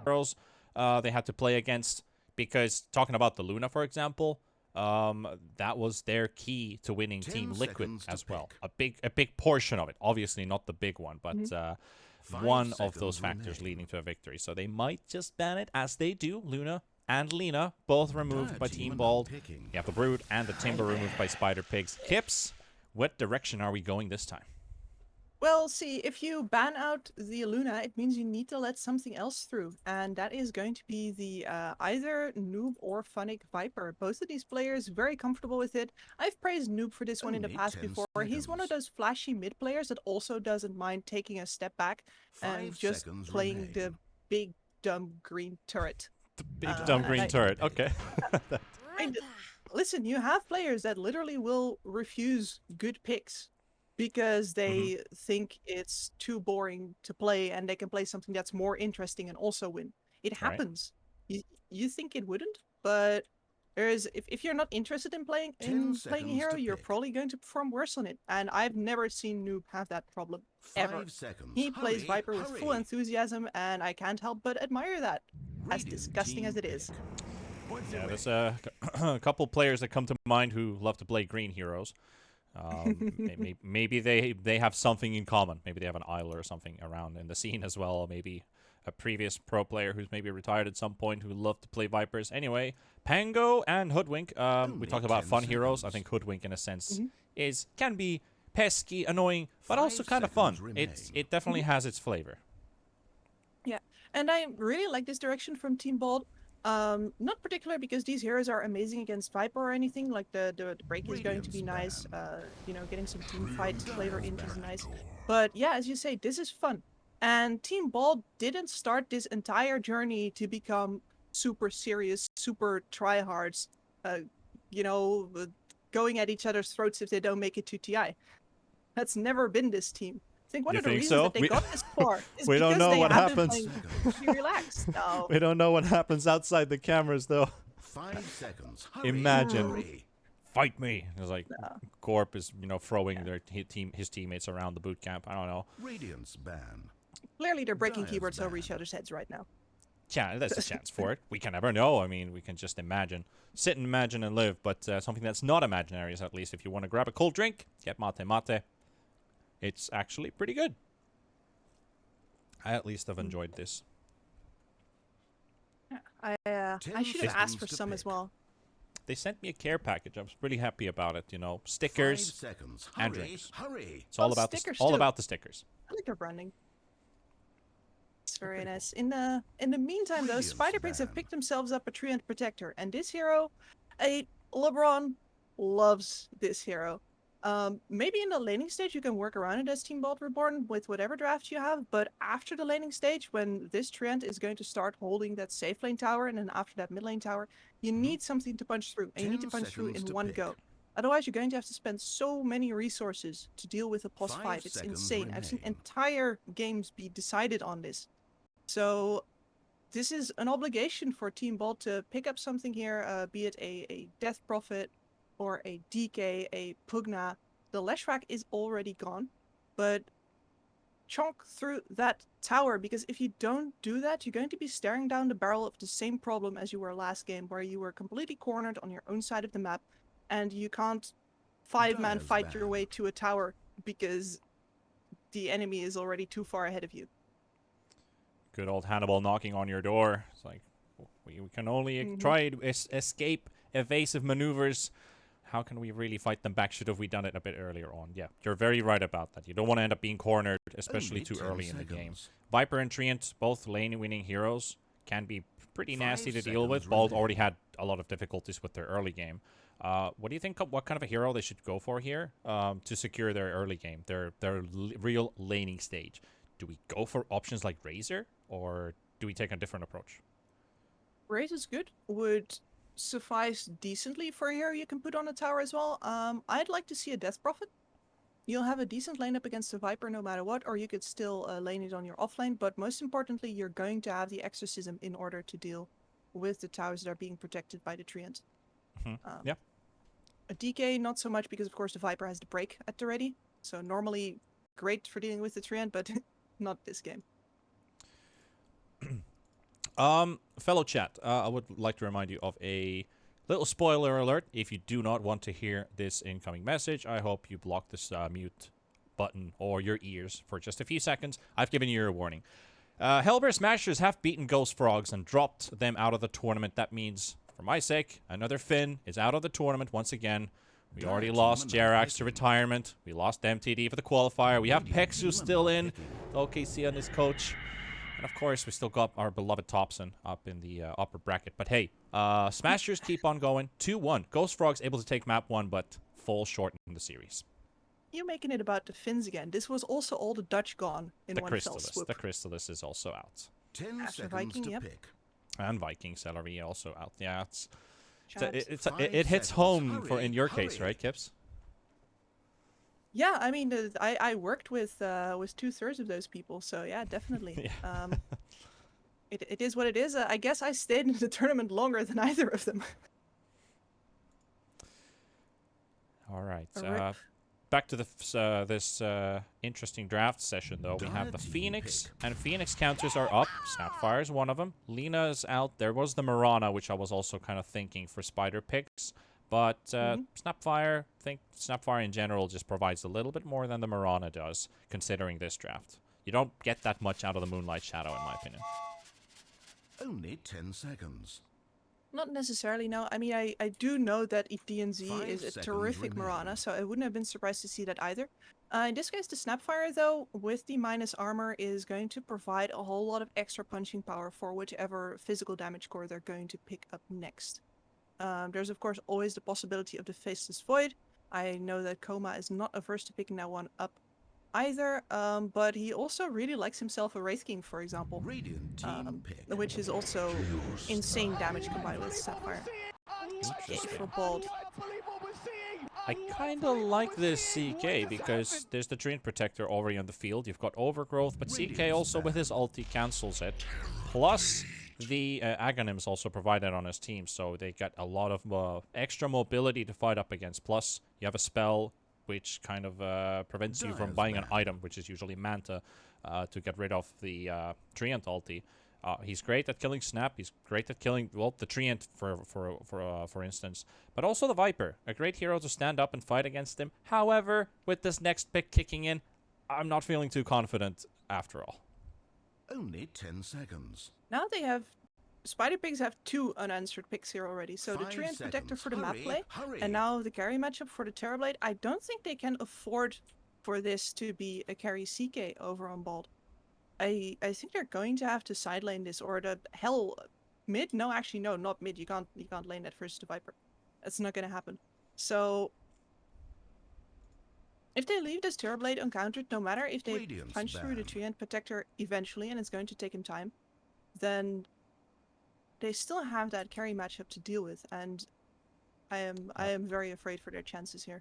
heroes they had to play against. Because talking about the Luna, for example, that was their key to winning Team Liquid as well. A big portion of it. Obviously not the big one, but one of those factors leading to a victory. So they might just ban it, as they do. Luna and Lena, both removed by Team Bald. You have the Brood and the Timber removed by Spider Pigs. Kips, what direction are we going this time? Well, see, if you ban out the Luna, it means you need to let something else through. And that is going to be the either Noob or Funnic Viper. Both of these players very comfortable with it. I've praised Noob for this one in the past before. He's one of those flashy mid players that also doesn't mind taking a step back and just playing the big dumb green turret. The big dumb green turret, okay. Listen, you have players that literally will refuse good picks because they think it's too boring to play and they can play something that's more interesting and also win. It happens. Right. You think it wouldn't, but if you're not interested in playing a hero, you're probably going to perform worse on it. And I've never seen Noob have that problem ever. He plays Viper with full enthusiasm, and I can't help but admire that, as disgusting as it is. Yeah, there's a couple players that come to mind who love to play green heroes. Maybe they have something in common. Maybe they have an idol or something around in the scene as well. Or maybe a previous pro player who's maybe retired at some point who loved to play Vipers. Anyway, Pango and Hoodwink. We talked about fun heroes. I think Hoodwink, in a sense, can be pesky, annoying, but also kind of fun. It definitely has its flavor. Yeah, and I really like this direction from Team Bald. Not particular because these heroes are amazing against Viper or anything. Like the break is going to be nice. You know, getting some team fight flavor in is nice. But yeah, as you say, this is fun. And Team Bald didn't start this entire journey to become super serious, super tryhards. You know, going at each other's throats if they don't make it to TI. That's never been this team. I think one of the reasons that they got this far is we don't know what happens. Relaxed. No. We don't know what happens outside the cameras, though. 5 seconds. Hurry. Imagine, fight me. It's like Corp is, throwing his teammates around the boot camp. I don't know. Radiance ban. Clearly, they're breaking keyboards over each other's heads right now. Yeah, there's a chance for it. We can never know. I mean, we can just imagine, sit and imagine and live. But something that's not imaginary is, at least, if you want to grab a cold drink, get mate mate. It's actually pretty good. I at least have enjoyed this. I should have asked for some as well. They sent me a care package. I was pretty happy about it. Stickers and drinks. It's all about the stickers. I like their branding. It's very nice. In the meantime, though, Spider Pigs have picked themselves up a Treant Protector, and this hero, LeBron loves this hero. Maybe in the laning stage you can work around it as Team Bald Reborn with whatever draft you have, but after the laning stage, when this Treant is going to start holding that safe lane tower, and then after that mid lane tower, you need something to punch through, and you need to punch through in one go. Otherwise, you're going to have to spend so many resources to deal with a +5. It's insane. I've seen entire games be decided on this. So this is an obligation for Team Bald to pick up something here, be it a Death Prophet, or a DK, a Pugna. The Leshrac is already gone, but chonk through that tower, because if you don't do that, you're going to be staring down the barrel of the same problem as you were last game, where you were completely cornered on your own side of the map, and you can't 5-man fight your way to a tower because the enemy is already too far ahead of you. Good old Hannibal knocking on your door. It's like, we can only try to escape evasive maneuvers. How can we really fight them back? Should have we done it a bit earlier on? Yeah, you're very right about that. You don't want to end up being cornered, especially too early in the game. Viper and Treant, both lane-winning heroes, can be pretty nasty to deal with. Bald already had a lot of difficulties with their early game. What do you think? What kind of a hero they should go for here to secure their early game, their real laning stage? Do we go for options like Razor, or do we take a different approach? Razor's good. Would suffice decently for a hero you can put on a tower as well. I'd like to see a Death Prophet. You'll have a decent lane up against a Viper no matter what, or you could still lane it on your offlane, but most importantly, you're going to have the Exorcism in order to deal with the towers that are being protected by the Treant. Yeah. A DK, not so much, because of course the Viper has the break at the ready, so normally great for dealing with the Treant, but not this game. Fellow chat, I would like to remind you of a little spoiler alert. If you do not want to hear this incoming message, I hope you block this mute button or your ears for just a few seconds. I've given you a warning. Hellbear Smashers have beaten Ghost Frogs and dropped them out of the tournament. That means, for my sake, another Finn is out of the tournament once again. We already lost Jerax to retirement. We lost MTD for the qualifier. We have Pigzs still in. OKC on his coach. And of course, we still got our beloved Thompson up in the upper bracket. But hey, Smashers keep on going. 2-1. Ghost Frogs able to take map 1, but fall short in the series. You making it about the Finns again. This was also all the Dutch gone in The one fell swoop. The Crystallis is also out. 10 After seconds Viking, to yep. pick. And Viking Celery also out. Yeah, Chance. it hits 5 home seconds. for in your Hurry, case, right, Kips? Yeah, I mean, I worked with 2/3 of those people, so yeah, definitely. Yeah. It is what it is. I guess I stayed in the tournament longer than either of them. All right. A rip. Back to this interesting draft session, though. We have the Phoenix, and Phoenix counters are up. Snapfire is one of them. Lina's out. There was the Mirana, which I was also kind of thinking for Spider picks. But Snapfire, I think Snapfire in general just provides a little bit more than the Mirana does, considering this draft. You don't get that much out of the Moonlight Shadow, in my opinion. Only 10 seconds. Not necessarily, no. I mean, I do know that DNZ 5 is a seconds terrific remain. Mirana, so I wouldn't have been surprised to see that either. In this case, the Snapfire, though, with the minus armor, is going to provide a whole lot of extra punching power for whichever physical damage core they're going to pick up next. There's, of course, always the possibility of the Faceless Void. I know that Koma is not averse to picking that one up either, but he also really likes himself a Wraith King, for example. Radiant team pick. Which is also insane damage combined with Sapphire. For Bald. I kind of like this CK because there's the Treant Protector already on the field. You've got Overgrowth, but CK also with his ulti cancels it. Plus, the Aghanims also provided on his team, so they got a lot of extra mobility to fight up against. Plus, you have a spell which kind of prevents you from buying an item, which is usually Manta, to get rid of the Treant ulti. He's great at killing Snap. He's great at killing, well, the Treant, for instance. But also the Viper. A great hero to stand up and fight against him. However, with this next pick kicking in, I'm not feeling too confident after all. Only 10 seconds. Now they have... Spider Pigs have 2 unanswered picks here already. So the 5 Treant Protector seconds. for the map Hurry, play, hurry. and now the carry matchup for the Terrorblade. I don't think they can afford for this to be a carry CK over on Bald. I think they're going to have to side lane this, or the hell mid. No, actually, no, not mid. You can't lane that versus the Viper. That's not going to happen. So if they leave this Terrorblade uncountered, no matter if they Radiance punch through the banned. Treant Protector eventually, and it's going to take him time, then they still have that carry matchup to deal with, and I am very afraid for their chances here.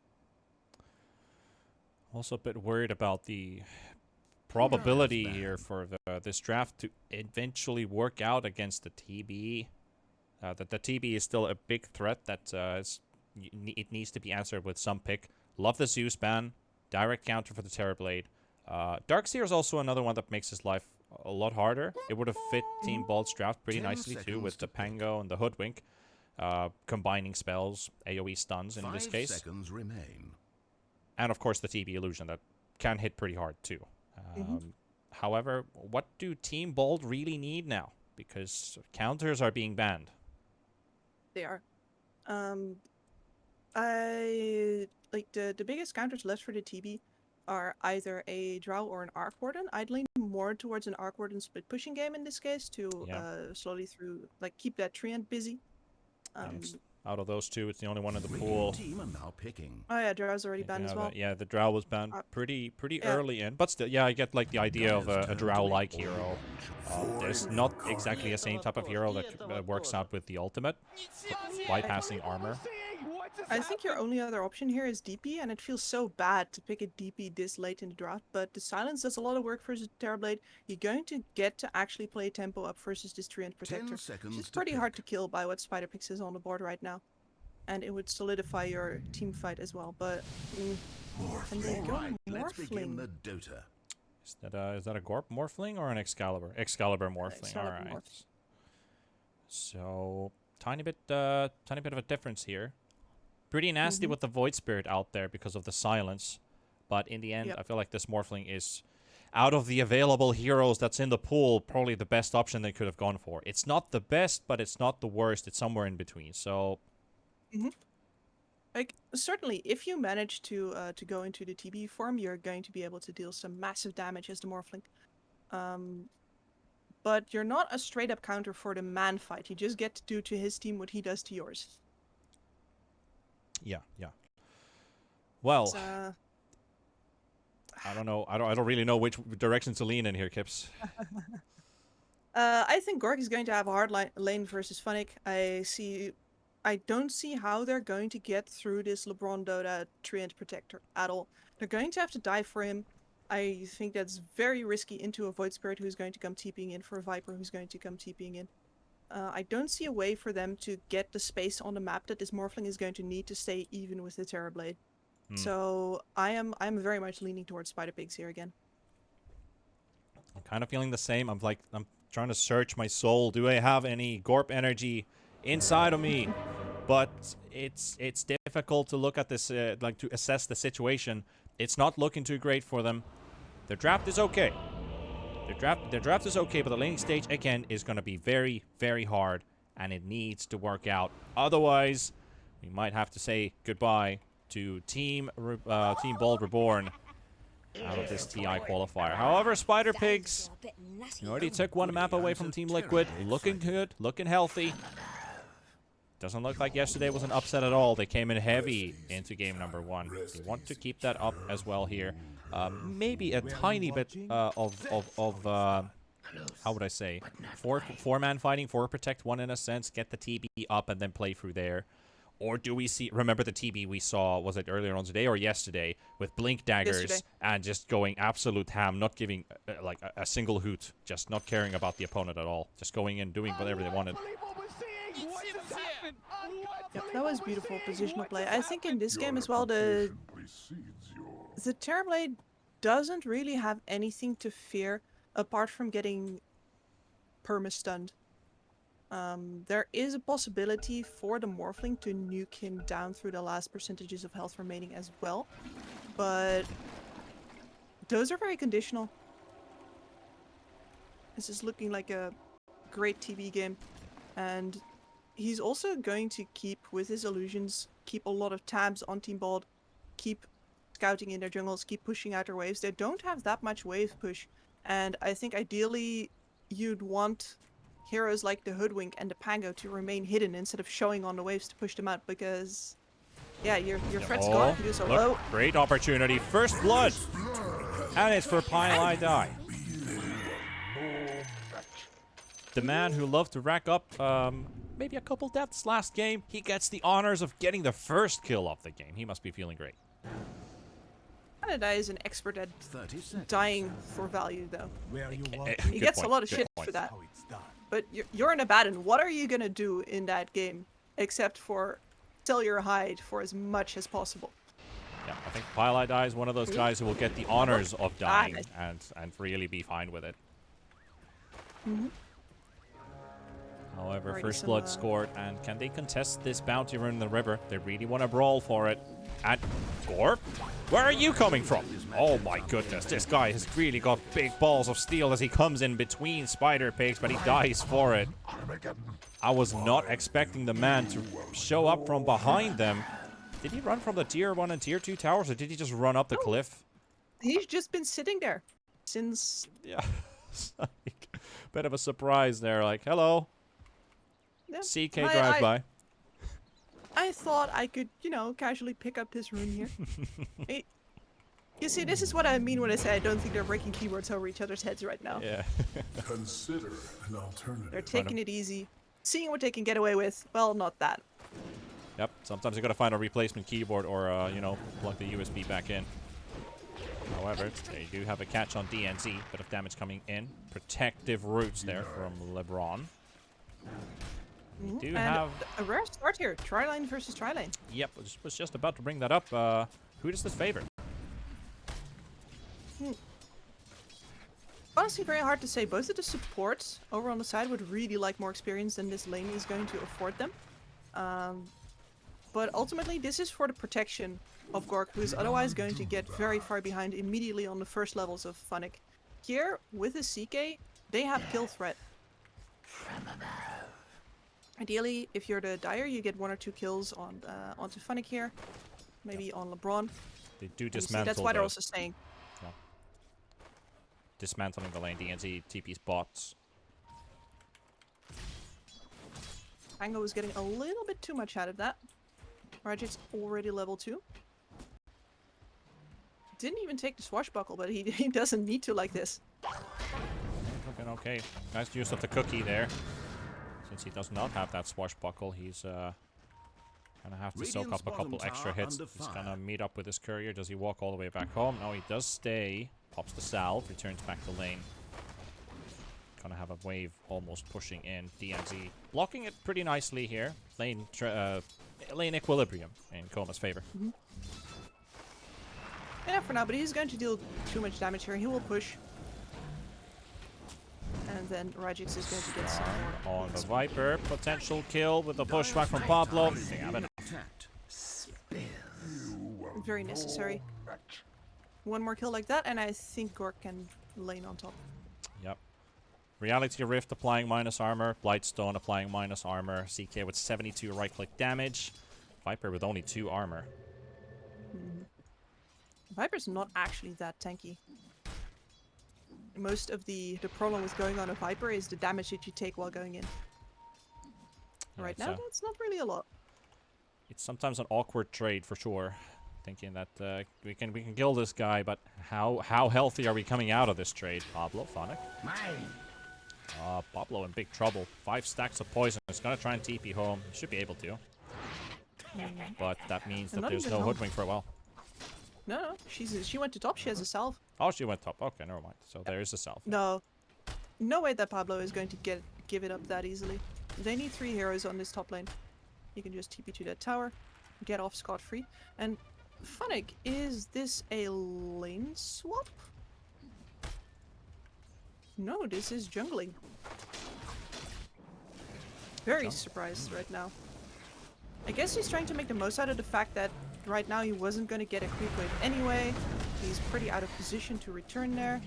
Also a bit worried about the probability here for this draft to eventually work out against the TB. That the TB is still a big threat that it needs to be answered with some pick. Love the Zeus ban. Direct counter for the Terrorblade. Darkseer is also another one that makes his life a lot harder. It would have fit Team Bald's draft pretty 10 nicely too, seconds with the to pick. Pango and the Hoodwink. Combining spells, AoE stuns in 5 this case. seconds remain. And of course the TB illusion that can hit pretty hard too. However, what do Team Bald really need now? Because counters are being banned. They are. I like the biggest counters left for the TB are either a Drow or an Arc Warden. I'd lean more towards an Arc Warden split pushing game in this case to slowly keep that Treant busy. Yes. Out of those two, it's the only one in the Radiant pool. team are now picking. Oh yeah, Drow's already banned as well. Yeah, the Drow was banned pretty early in, but still, yeah, I get like the idea of a Drow-like hero. There's not exactly the same type of hero that works out with the ultimate, bypassing armor. I think your only other option here is DP, and it feels so bad to pick a DP this late in the draft, but the Silence does a lot of work versus Terrorblade. You're going to get to actually play tempo up versus this Treant Protector, 10 seconds which is to pretty hard to pick. kill by what Spider Pix is on the board right now. And it would solidify your team fight as well, but... and they go Alright, let's begin Morphling. the Dota. Is that a Gorp Morphling or an Excalibur? Excalibur Morphling, Excalibur alright. Morph. So tiny bit of a difference here. Pretty nasty with the Void Spirit out there because of the silence. But in the end, Yep. I feel like this Morphling is, out of the available heroes that's in the pool, probably the best option they could have gone for. It's not the best, but it's not the worst. It's somewhere in between. So, Like, certainly, if you manage to go into the TB form, you're going to be able to deal some massive damage as the Morphling. But you're not a straight-up counter for the man fight. You just get to do to his team what he does to yours. yeah. Well, It's, I don't know. I don't really know which direction to lean in here, Kips. I think Gork is going to have a hard lane versus Funnick. I don't see how they're going to get through this LeBron Dota Treant Protector at all. They're going to have to die for him. I think that's very risky into a Void Spirit who's going to come TPing in, for a Viper who's going to come TPing in. I don't see a way for them to get the space on the map that this Morphling is going to need to stay even with the Terrorblade. So I'm very much leaning towards Spider Pigs here again. I'm kind of feeling the same. I'm trying to search my soul. Do I have any Gorp energy inside of me? But it's difficult to look at this, like to assess the situation. It's not looking too great for them. Their draft is okay. Their draft is okay, but the laning stage again is going to be very, very hard, and it needs to work out. Otherwise, we might have to say goodbye to Team Bold Reborn out of this TI qualifier. However, Spider Pigs already took one map away from Team Liquid. Looking good, looking healthy. Doesn't look like yesterday was an upset at all. They came in heavy into game number 1. They want to keep that up as well here. Maybe a tiny bit of how would I say, four-man fighting, 4 protect 1 in a sense, get the TB up and then play through there. Or do we see, remember the TB we saw, was it earlier on today or yesterday, with Blink Daggers and just going absolute ham, not giving like a single hoot, just not caring about the opponent at all, just going in, doing whatever they wanted. Yep, that was beautiful positional play. I think in this game as well, the Terrorblade doesn't really have anything to fear apart from getting perma-stunned. There is a possibility for the Morphling to nuke him down through the last percentages of health remaining as well, but those are very conditional. This is looking like a great TV game, and he's also going to keep, with his illusions, keep a lot of tabs on Team Bald, keep scouting in their jungles, keep pushing out their waves. They don't have that much wave push, and I think ideally you'd want heroes like the Hoodwink and the Pango to remain hidden instead of showing on the waves to push them out, because yeah, your threat's gone if you do so low. Great opportunity. First blood! And it's for Pile Die. The man who loved to rack up maybe a couple deaths last game, he gets the honors of getting the first kill of the game. He must be feeling great. Canada is an expert at dying for value, though. He Good gets point, a lot of good shit point. for that. But you're an Abaddon. What are you gonna do in that game except for sell your hide for as much as possible? Yeah, I think Pile Die is one of those guys who will get the honors of dying and really be fine with it. However, Already first some, blood scored, and can they contest this bounty run in the river? They really want to brawl for it. And Gorp, where are you coming from? Oh my goodness, this guy has really got big balls of steel as he comes in between Spider Pigs, but he dies for it. I was not expecting the man to show up from behind them. Did he run from the tier 1 and tier 2 towers, or did he just run up the cliff? He's just been sitting there since... Yeah, it's like, bit of a surprise there, like, hello. Yeah, CK drive by. I thought I could, you know, casually pick up this rune here. You see, this is what I mean when I say I don't think they're breaking keyboards over each other's heads right now. Yeah. Consider an alternative. They're taking it easy, seeing what they can get away with. Well, not that. Yep, sometimes you gotta find a replacement keyboard or, you know, plug the USB back in. However, they do have a catch on DNZ. Bit of damage coming in. Protective roots there from LeBron. We do have a rare start here. Tri-lane versus tri-lane. Yep, was just about to bring that up. Who does this favor? Honestly, very hard to say. Both of the supports over on the side would really like more experience than this lane is going to afford them. But ultimately, this is for the protection of Gork, who is otherwise going to get very far behind immediately on the first levels of Funnick. Here, with his CK, they have kill threat. Ideally, if you're the Dire, you get 1 or 2 kills on onto Funnick here. Maybe on LeBron. They do And you see, dismantle. that's why they're also staying. Yeah. Dismantling the lane. DNZ TP's bots. Tango is getting a little bit too much out of that. Rajic's already level 2. Didn't even take the swashbuckle, but he doesn't need to like this. Looking okay. Nice use of the cookie there. Since he does not have that swashbuckle, he's gonna have to soak Radiant's up a couple bottom extra tower hits. under He's fire. gonna meet up with his courier. Does he walk all the way back home? No, he does stay. Pops the salve, returns back to lane. Gonna have a wave almost pushing in. DNZ blocking it pretty nicely here. Lane equilibrium in Koma's favor. Yeah, for now, but he's going to deal too much damage here. He will push. And then Rajix is going to get some more. On the Viper, potential kill with the pushback from Pablo. Damn it. Attacked. Very necessary. 1 more kill like that, and I think Gork can lane on top. Yep. Reality Rift applying minus armor. Blightstone applying minus armor. CK with 72 right-click damage. Viper with only 2 armor. Viper's not actually that tanky. Most of the problem with going on a Viper is the damage that you take while going in. Yeah, Right it's now, that's not really a lot. It's sometimes an awkward trade for sure. Thinking that we can kill this guy, but how healthy are we coming out of this trade? Pablo, Funnick. Pablo in big trouble. 5 stacks of poison. He's gonna try and TP home. He should be able to. But that means that Not there's even no home. hoodwink for a while. No, she went to top. She has a salve. Oh, she went top. Okay, never mind. So there's a self. No way that Pablo is going to give it up that easily. They need 3 heroes on this top lane. You can just TP to that tower, get off scot-free. And Funnick, is this a lane swap? No, this is jungling. Very surprised right now. I guess he's trying to make the most out of the fact that right now he wasn't going to get a creep wave anyway. He's pretty out of position to return there.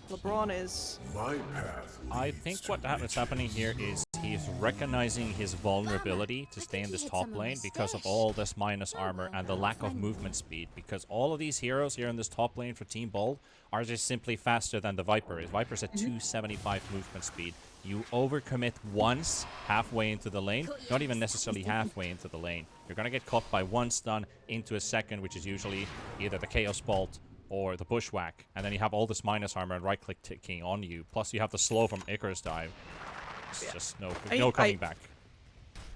LeBron is... My path I leads think to what is happening here is he's recognizing his vulnerability to stay in this top lane because of all this minus armor and the lack of movement speed. Because all of these heroes here in this top lane for Team Bold are just simply faster than the Viper is. Viper's at 275 movement speed. You overcommit once halfway into the lane, not even necessarily halfway into the lane. You're gonna get caught by 1 stun into a second, which is usually either the Chaos Bolt or the Bushwhack, and then you have all this minus armor and right-click ticking on you. Plus, you have the slow from Icarus dive. It's just no coming back.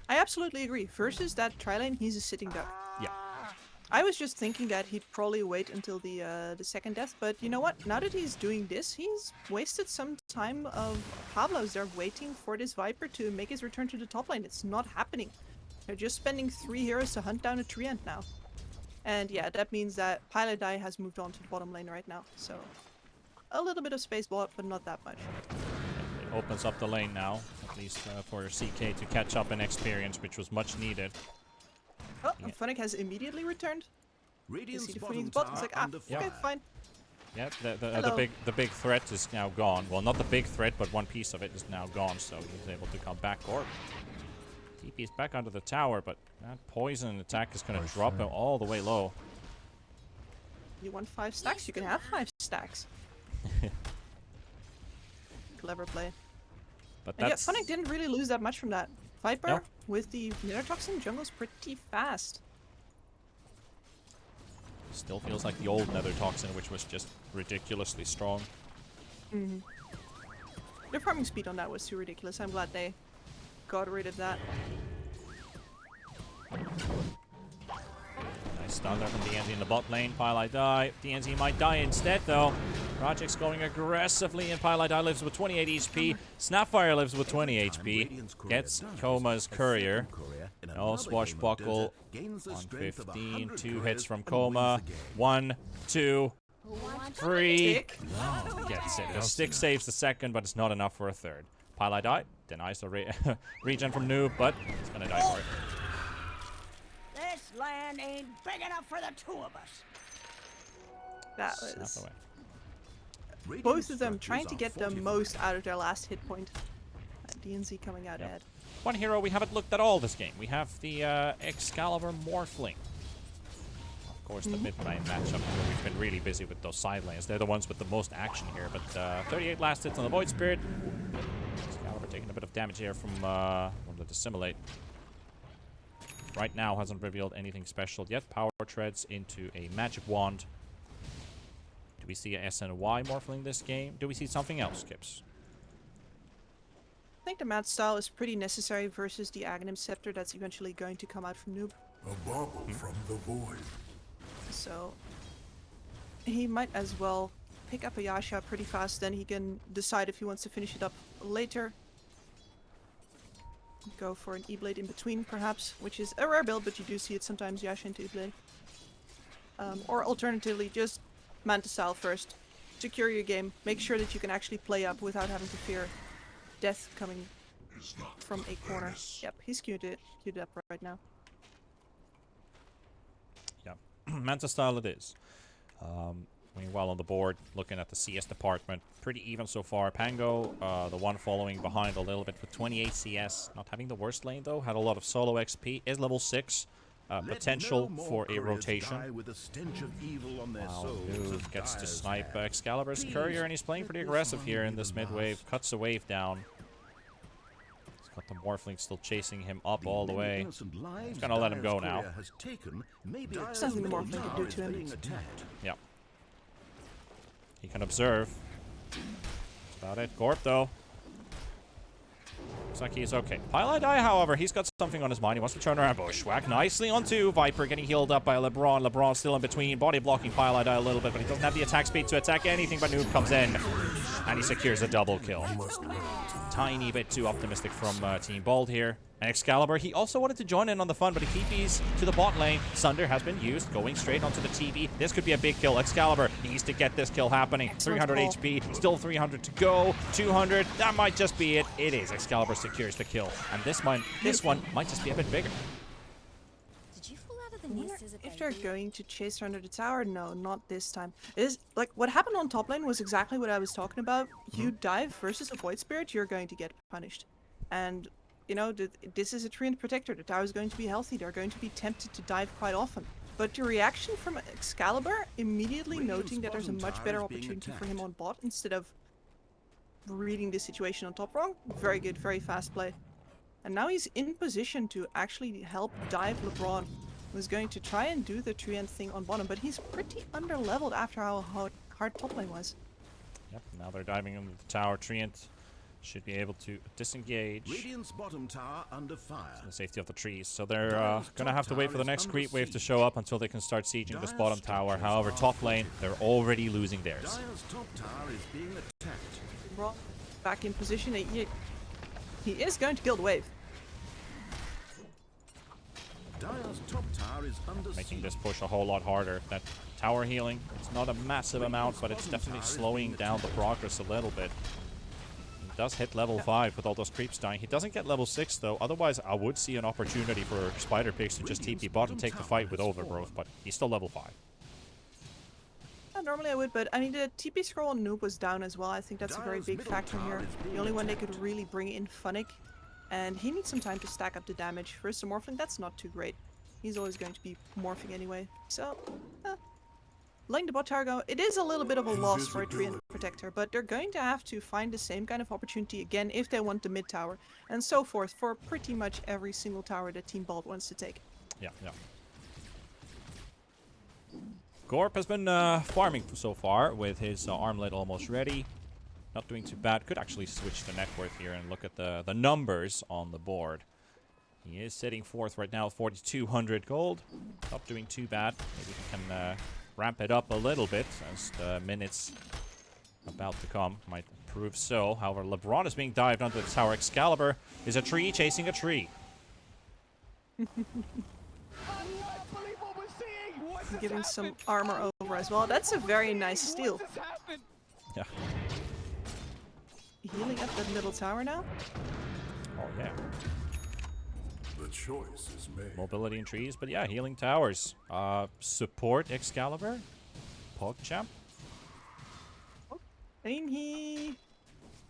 I absolutely agree. Versus that tri-lane, he's a sitting duck. Yeah. I was just thinking that he'd probably wait until the second death, but you know what? Now that he's doing this, he's wasted some time of Pablo's there waiting for this Viper to make his return to the top lane. It's not happening. They're just spending 3 heroes to hunt down a treant now. And yeah, that means that Pilot Die has moved on to the bottom lane right now. So a little bit of space bought, but not that much. It opens up the lane now, at least for CK to catch up in experience, which was much needed. Oh, and Funnick has immediately returned. You Radiant's see the bottom Phoenix bot. It's tower like, under okay, fire. fine. Yeah, the Hello. big threat is now gone. Well, not the big threat, but one piece of it is now gone, so he's able to come back. Or TP is back under the tower, but that poison attack is going to drop him all the way low. You want 5 stacks? You can have 5 stacks. Clever play. But And yeah, that's Funnick didn't really lose that much from that. Viper, No. with the Nethertoxin, jungle's pretty fast. still feels like the old Nether Toxin, which was just ridiculously strong. Their farming speed on that was too ridiculous. I'm glad they got rid of that. Nice stun there from DNZ in the bot lane. Pylai die. DNZ might die instead, though. Project's going aggressively, and Pylai die lives with 28 HP. Snapfire lives with 20 HP. Gets Koma's courier. No swashbuckle. 115. 2 hits from Koma. 1, 2. Free. Tick. Gets it. The stick saves the second, but it's not enough for a third. Pile die. Denies the regen from Noob, but it's gonna die for it. This land ain't big enough for the two of us. That Snap was away. Radiant both of them structures trying to are get the fortified. most out of their last hit point. DNZ coming out Yep. ahead. One hero we haven't looked at all this game. We have the Excalibur Morphling. Of course, the mid lane matchup where we've been really busy with those side lanes. They're the ones with the most action here. But 38 last hits on the Void Spirit. Excalibur taking a bit of damage here from one of the Dissimulate. Right now hasn't revealed anything special yet. Power treads into a magic wand. Do we see a SNY Morphling this game? Do we see something else, Kips? I think the mat style is pretty necessary versus the Aghanim Scepter that's eventually going to come out from Noob. A bubble from the void. So he might as well pick up a Yasha pretty fast, then he can decide if he wants to finish it up later. Go for an E-Blade in between, perhaps, which is a rare build, but you do see it sometimes, Yasha into E-Blade. Or alternatively, just Manta style first. Secure your game, make sure that you can actually play up without having to fear death coming from a corner. Yep, he's queued up right now. Manta style it is. Meanwhile on the board, looking at the CS department, pretty even so far. Pango, the one following behind a little bit with 28 CS. Not having the worst lane though, had a lot of solo XP, is level 6. Potential for a rotation. With a stench of evil on their Wow, souls Noob as gets to Dyer's snipe hand. Excalibur's courier, and he's playing pretty aggressive here in this mid wave. Cuts the wave down. He's got the Morphling still chasing him up all the way. He's gonna let him go now. There's nothing the Morphling can do to him. Yeah. He can observe. That's about it. Gorp, though. Looks like he's okay. Pile die, however, he's got something on his mind. He wants to turn around. Bushwhack nicely onto Viper, getting healed up by LeBron. LeBron still in between. Body blocking Pile die a little bit, but he doesn't have the attack speed to attack anything, but Noob comes in. And he secures a double kill. Tiny bit too optimistic from Team Bold here. And Excalibur, he also wanted to join in on the fun, but he TPs to the bot lane. Sunder has been used, going straight onto the TP. This could be a big kill. Excalibur needs to get this kill happening. 300 HP, still 300 to go. 200, that might just be it. It is. Excalibur secures the kill. And this one might just be a bit bigger. Did you fall out of the nest as a If they're baby? going to chase her under the tower, no, not this time. It is like what happened on top lane was exactly what I was talking about. You dive versus a Void Spirit, you're going to get punished. And you know, this is a Treant Protector. The tower is going to be healthy. They're going to be tempted to dive quite often. But the reaction from Excalibur, immediately noting that there's a much better opportunity for him on bot instead of reading the situation on top wrong, very good, very fast play. And now he's in position to actually help dive LeBron, who's going to try and do the Treant thing on bottom, but he's pretty under-leveled after how hard top lane was. Yep, now they're diving into the tower. Treant should be able to disengage. Radiant's bottom tower under fire. The safety of the trees. So they're going to have to wait for the next creep wave to show up until they can start sieging this bottom tower. However, top lane, they're already losing theirs. Dyer's top tower is being attacked. LeBron back in position. He is going to kill the wave. Dyer's top tower is under Making siege. this push a whole lot harder. That tower healing, it's not a massive amount, but it's definitely slowing down the progress a little bit. He does hit level 5 with all those creeps dying. He doesn't get level 6 though. Otherwise, I would see an opportunity for Spider Pigs to just TP bot and take the fight with Overgrowth, but he's still level 5. Normally I would, but I mean the TP scroll on Noob was down as well. I think that's a very big factor here. The only one they could really bring in Funnick, and he needs some time to stack up the damage. First, the Morphling, that's not too great. He's always going to be morphing anyway. So, letting the bot tower go, it is a little bit of a loss for a Treant Protector, but they're going to have to find the same kind of opportunity again if they want the mid tower, and so forth for pretty much every single tower that Team Bolt wants to take. Yeah. Gorp has been farming so far with his armlet almost ready. Not doing too bad. Could actually switch to net worth here and look at the numbers on the board. He is sitting fourth right now, 4,200 gold. Not doing too bad. Maybe he can ramp it up a little bit as the minutes about to come might prove so. However, LeBron is being dived onto the tower. Excalibur is a tree chasing a tree. Giving some armor over as well. That's a very nice steal. Yeah. Healing up that middle tower now. Oh, yeah. The choice is made. Mobility in trees, but yeah, healing towers. Support Excalibur. PogChamp. I mean, he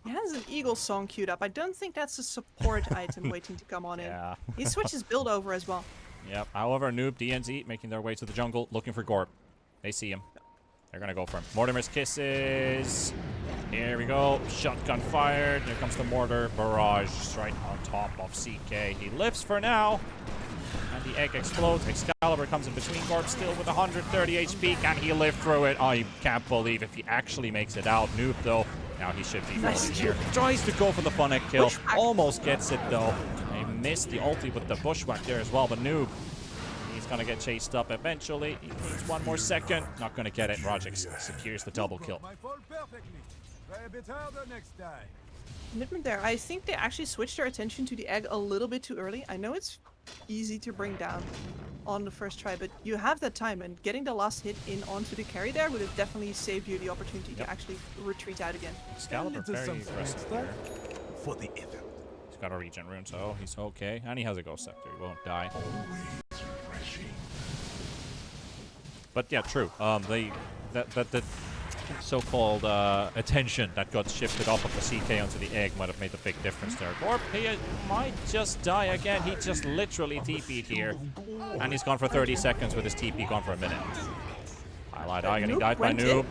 has an eagle song queued up. I don't think that's a support item waiting to come on in. Yeah. He switches build over as well. Yep. However, Noob, DNZ making their way to the jungle, looking for Gorb. They see him. They're gonna go for him. Mortimer's Kisses. Here we go. Shotgun fired. Here comes the mortar barrage right on top of CK. He lives for now. And the egg explodes. Excalibur comes in between. Gorb still with 130 HP. Can he live through it? I can't believe if he actually makes it out. Noob, though. Now he should be Nice falling here. Tries to go for the Funneck kill. Bushwhack. Almost gets it, though. He missed the ulti with the Bushwhack there as well. But Noob, he's going to get chased up eventually. He needs one more second. Not going to get it. Rogix secures the double kill. Commitment there. I think they actually switched their attention to the egg a little bit too early. I know it's easy to bring down on the first try, but you have that time, and getting the last hit in onto the carry there would have definitely saved you the opportunity to actually retreat out again. Excalibur very aggressive there. For the event. He's got a regen rune, so he's okay. And he has a Ghost Scepter. He won't die. But yeah, true. The so-called attention that got shifted off of the CK onto the egg might have made a big difference there. Gorb, he might just die again. He just literally TP'd here. And he's gone for 30 seconds with his TP gone for a minute. Highlight eye getting died by Noob.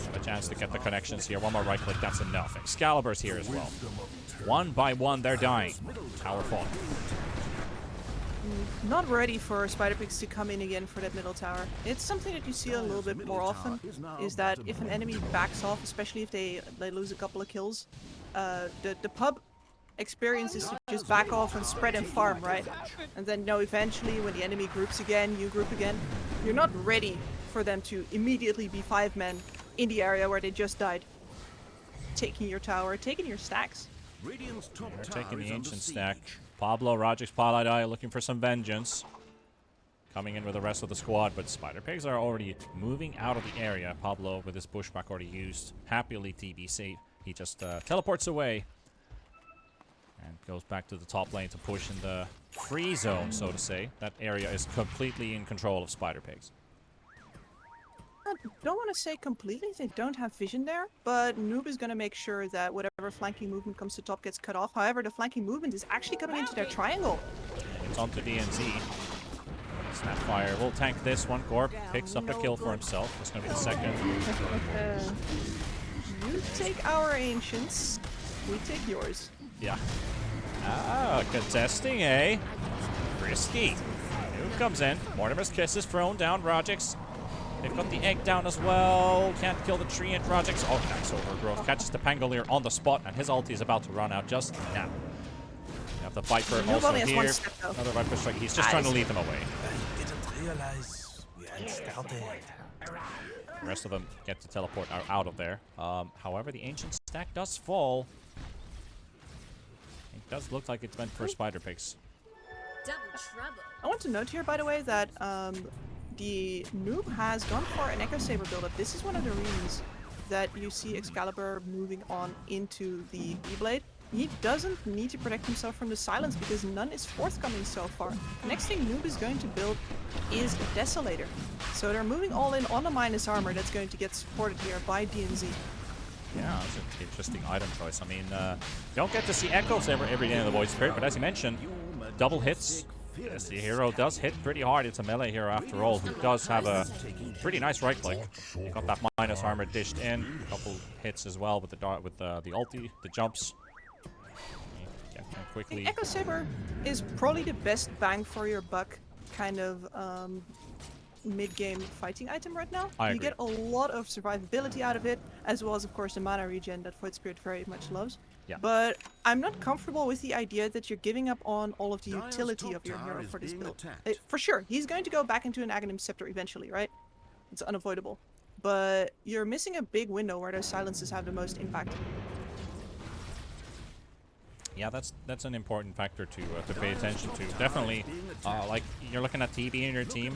Have a chance to get the connections here. One more right click, that's enough. Excalibur's here as well. One by one, they're dying. Tower fall. Not ready for Spider Pigs to come in again for that middle tower. It's something that you see a little bit more often, is that if an enemy backs off, especially if they lose a couple of kills, the pub experience is to just back off and spread and farm, right? And then eventually when the enemy groups again, you group again, you're not ready for them to immediately be 5 men in the area where they just died. Taking your tower, taking your stacks. Radiant's top They're tower taking the is under ancient stack. siege. Pablo, Rogix, Pilot Eye looking for some vengeance. Coming in with the rest of the squad, but Spider Pigs are already moving out of the area. Pablo, with his Bushwhack already used, happily TBC. He just teleports away and goes back to the top lane to push in the free zone, so to say. That area is completely in control of Spider Pigs. I don't want to say completely, they don't have vision there, but Noob is going to make sure that whatever flanking movement comes to top gets cut off. However, the flanking movement is actually coming into their triangle. It's onto DNZ. Snapfire will tank this one. Gorb picks up a kill for himself. That's going to be the second. You take our ancients, we take yours. Yeah. Ah, contesting, eh? Risky. Noob comes in. Mortimer's Kiss is thrown down. Rogix. They've got the egg down as well. Can't kill the tree and Rogix. Oh, nice overgrowth. Catches the Pangolier on the spot, and his ulti is about to run out just now. You have the Viper Noob also only has one here. step, though. Another Viper strike. He's just trying to lead them away. I didn't realize we had started. The rest of them get to teleport out of there. However, the ancient stack does fall. It does look like it's meant for Spider Pigs. Double trouble. I want to note here, by the way, that the Noob has gone for an Echo Saber build-up. This is one of the reasons that you see Excalibur moving on into the E-Blade. He doesn't need to protect himself from the silence because none is forthcoming so far. Next thing Noob is going to build is a Desolator. So they're moving all in on a minus armor that's going to get supported here by DNZ. Yeah, that's an interesting item choice. I mean, don't get to see Echo Saber every day in the Void Spirit, but as you mentioned, double hits. Yes, the hero does hit pretty hard. It's a melee hero after all, who does have a pretty nice right click. Got that minus armor dished in. A couple hits as well with the ulti, the jumps. Yeah, quickly. Echo Saber is probably the best bang for your buck kind of mid-game fighting item right now. I You agree. get a lot of survivability out of it, as well as, of course, the mana regen that Void Spirit very much loves. Yeah. But I'm not comfortable with the idea that you're giving up on all of the Dire's utility top of your tower hero is for this being build. attacked. For sure, he's going to go back into an Aghanim Scepter eventually, right? It's unavoidable. But you're missing a big window where those silences have the most impact. Yeah, that's an important factor to pay attention to. Definitely, like you're looking at TB in your team,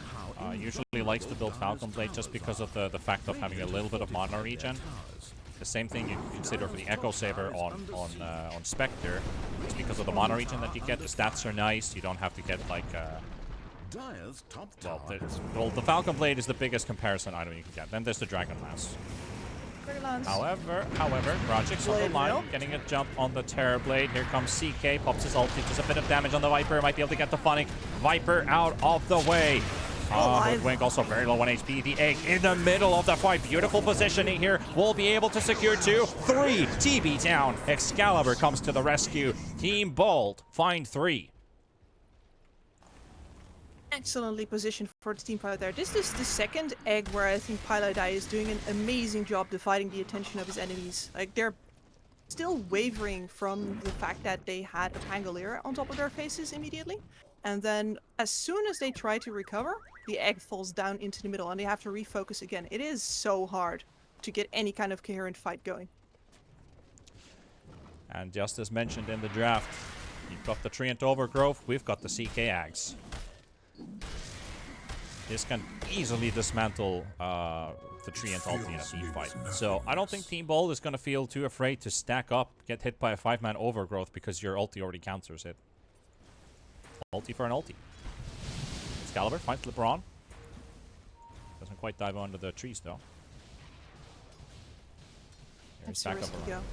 usually likes to build Falcon Blade just because of the fact of having a little bit of mana regen. The same thing you consider for the Echo Saber on Spectre. It's because of the mana regen that you get. The stats are nice. You don't have to get like Dire's top well, tower has the Falcon Blade is the biggest comparison item you can get. Then there's the Dragon Lance. However, Rajik's on the line, getting a jump on the Terror Blade. Here comes CK, pops his ulti, does a bit of damage on the Viper, might be able to get the Phonic. Viper out of the way. Hoodwink also very low on HP. The egg in the middle of the fight. Beautiful positioning here. Will be able to secure 2, 3. TB down. Excalibur comes to the rescue. Team Bold find 3. Excellently positioned for the team fight there. This is the second egg where I think Pylodai is doing an amazing job dividing the attention of his enemies. Like, they're still wavering from the fact that they had a Pangolier on top of their faces immediately. And then as soon as they try to recover, the egg falls down into the middle and they have to refocus again. It is so hard to get any kind of coherent fight going. And just as mentioned in the draft, you've got the Treant Overgrowth, we've got the CK Ags. This can easily dismantle the Treant ulti in a team fight. So I don't think Team Bold is going to feel too afraid to stack up, get hit by a 5-man Overgrowth because your ulti already counters it. Ulti for an ulti. Excalibur finds LeBron. Doesn't quite dive under the trees though. Here's back up around.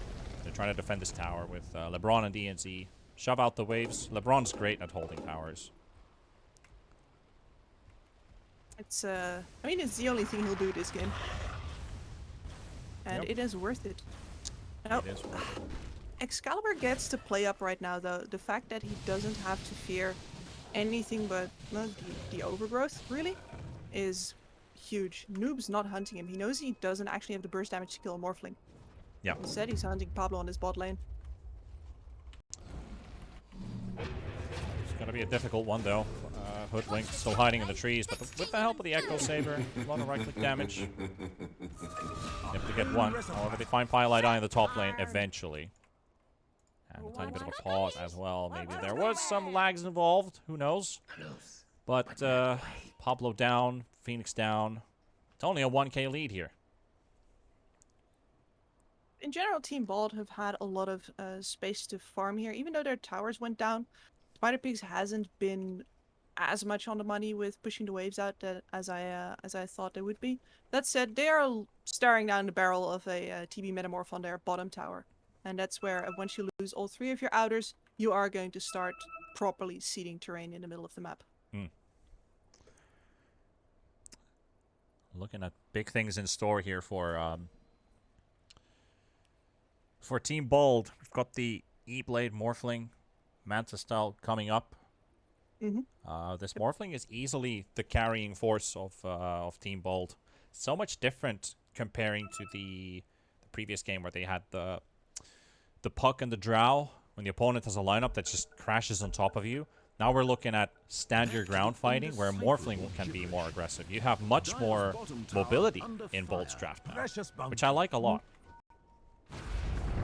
They're trying to defend this tower with LeBron and DNZ. Shove out the waves. LeBron's great at holding towers. It's I mean, it's the only thing he'll do this game. And it is worth it. Now, It is worth it. Excalibur gets to play up right now though. The fact that he doesn't have to fear anything but the overgrowth, really, is huge. Noob's not hunting him. He knows he doesn't actually have the burst damage to kill a Morphling. Yeah. Instead, he's hunting Pablo on his bot lane. It's going to be a difficult one though. Hoodwink still hiding in the trees, but with the help of the Echo Saber, a lot of right-click damage. They have to get one. However, they find Pylite Eye in the top lane eventually. And a tiny bit of a pause as well. Maybe there was some lags involved. Who knows? But Pablo down, Phoenix down. It's only a 1k lead here. In general, Team Bald have had a lot of space to farm here. Even though their towers went down, Spider-Pigs hasn't been as much on the money with pushing the waves out as I thought they would be. That said, they are staring down the barrel of a TB Metamorph on their bottom tower. And that's where, once you lose all 3 of your outers, you are going to start properly seeding terrain in the middle of the map. Looking at big things in store here for Team Bold. We've got the E-Blade Morphling Manta style coming up. This Morphling is easily the carrying force of Team Bold. So much different comparing to the previous game where they had the Puck and the Drow when the opponent has a lineup that just crashes on top of you. Now we're looking at stand your ground fighting where Morphling can be more aggressive. You have much more mobility in Bold's draft now, which I like a lot.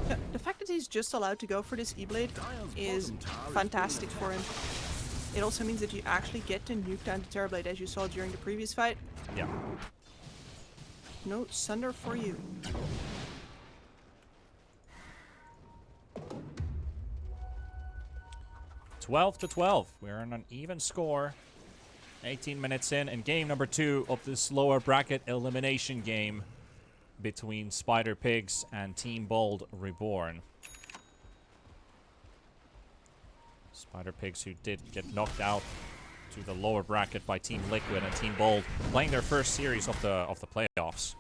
Yeah, the fact that he's just allowed to go for this E-Blade is fantastic for him. It also means that you actually get to nuke down the Terrorblade as you saw during the previous fight. Yeah. No Sunder for you. $12-12. We're on an even score. 18 minutes in game number 2 of this lower bracket elimination game between Spider Pigs and Team Bold Reborn. Spider Pigs, who did get knocked out to the lower bracket by Team Liquid, and Team Bold playing their first series of the playoffs.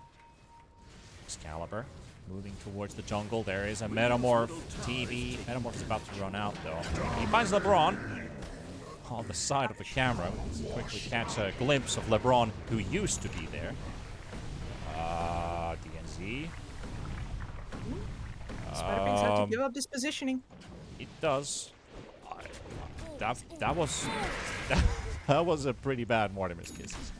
Excalibur moving towards the jungle. There is a Metamorph. TB. Metamorph is about to run out though. He finds LeBron on the side of the camera. We can quickly catch a glimpse of LeBron, who used to be there. DNZ. Spider-Pigs have to give up this positioning. It does. That was a pretty bad Mortimer's Kisses.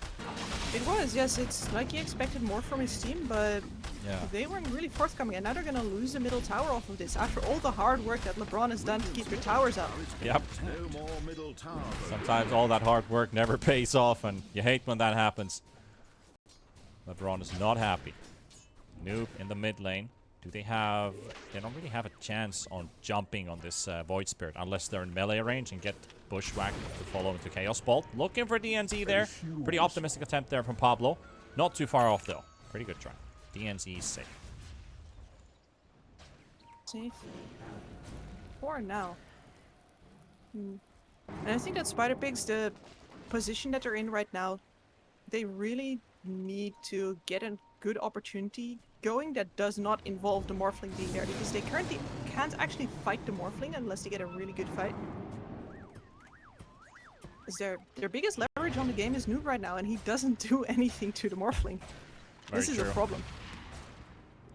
It was, yes. It's like he expected more from his team, but Yeah. They weren't really forthcoming, and now they're gonna lose the middle tower off of this after all the hard work that LeBron has done to keep their towers up. Yep. No more middle tower. Sometimes all that hard work never pays off, and you hate when that happens. LeBron is not happy. Noob in the mid lane. Do they have... They don't really have a chance on jumping on this Void Spirit unless they're in melee range and get Bushwhack to follow into Chaos Bolt. Looking for DNZ there. Pretty optimistic attempt there from Pablo. Not too far off though. Pretty good try. DNZ is safe. Safe. For now. And I think that Spider Pigs, the position that they're in right now, they really need to get a good opportunity going that does not involve the Morphling being there, because they currently can't actually fight the Morphling unless they get a really good fight. Because their biggest leverage on the game is Noob right now, and he doesn't do anything to the Morphling. Very This is true. a problem.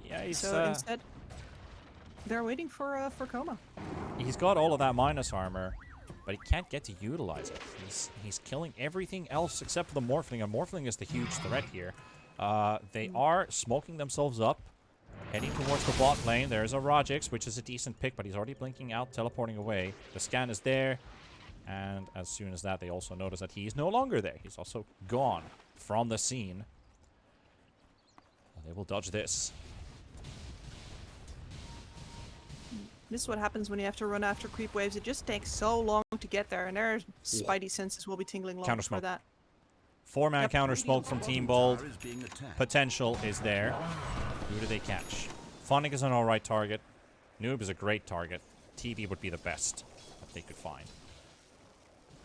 Yeah, he's, So instead, they're waiting for Coma. he's got all of that minus armor, but he can't get to utilize it. He's killing everything else except for the Morphling, and Morphling is the huge threat here. They are smoking themselves up, heading towards the bot lane. There's a Rajix, which is a decent pick, but he's already blinking out, teleporting away. The scan is there, and as soon as that, they also notice that he's no longer there. He's also gone from the scene. They will dodge this. This is what happens when you have to run after creep waves. It just takes so long to get there, and their spidey senses will be tingling long Counter for smoke. that. 4-man Yep. counter smoke from Team Bold. Tower is being attacked. Potential is there. Who do they catch? Phonic is an alright target. Noob is a great target. TV would be the best that they could find.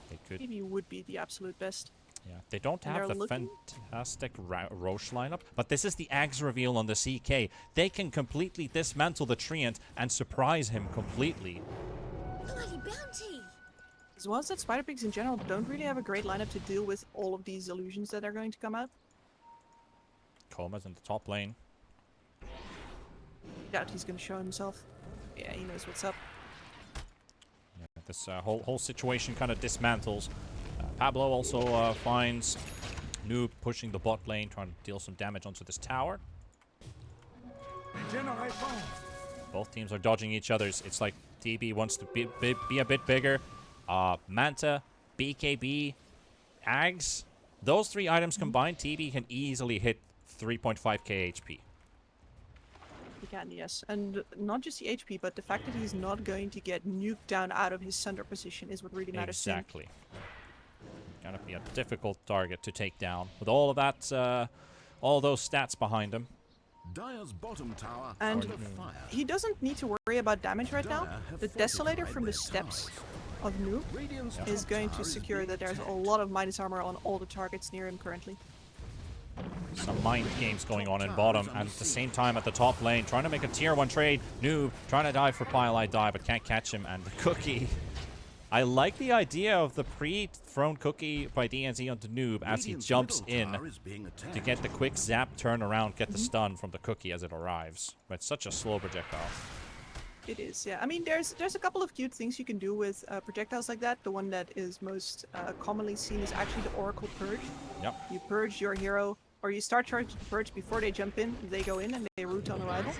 They could. Maybe would be the absolute best. Yeah. They don't And have they're the looking- fantastic Roche lineup, but this is the Ags reveal on the CK. They can completely dismantle the Treant and surprise him completely. Bloody bounty! As well as that Spider Pigs in general don't really have a great lineup to deal with all of these illusions that are going to come out. Coma's in the top lane. Doubt he's going to show himself. Yeah, he knows what's up. Yeah, this whole situation kind of dismantles. Pablo also finds Noob pushing the bot lane, trying to deal some damage onto this tower. Both teams are dodging each other's. It's like TB wants to be a bit bigger. Manta, BKB, Ags. Those three items combined, TB can easily hit 3.5k HP. He can, yes. And not just the HP, but the fact that he's not going to get nuked down out of his Sunder position is what really matters to him. Exactly. Gonna be a difficult target to take down. With all of that, all those stats behind him. Dire's bottom tower And under fire. he doesn't need to worry about damage right now. The Desolator from the steps of Noob Radiant's is top going tower to is secure being that there's a attacked. lot of minus armor on all the targets near him currently. Some mind games going on in bottom, and at the same time at the top lane, trying to make a tier 1 trade. Noob trying to die for Pile I Die, but can't catch him, and the cookie. I like the idea of the pre-thrown cookie by DNZ onto Noob as he Radiant's jumps middle in tower is being attacked. to get the quick zap, turn around, get the stun from the cookie as it arrives. But it's such a slow projectile. It is, yeah. I mean, there's a couple of cute things you can do with projectiles like that. The one that is most commonly seen is actually the Oracle Purge. Yep. You purge your hero, or you start charging the purge before they jump in. They go in and they root on arrival.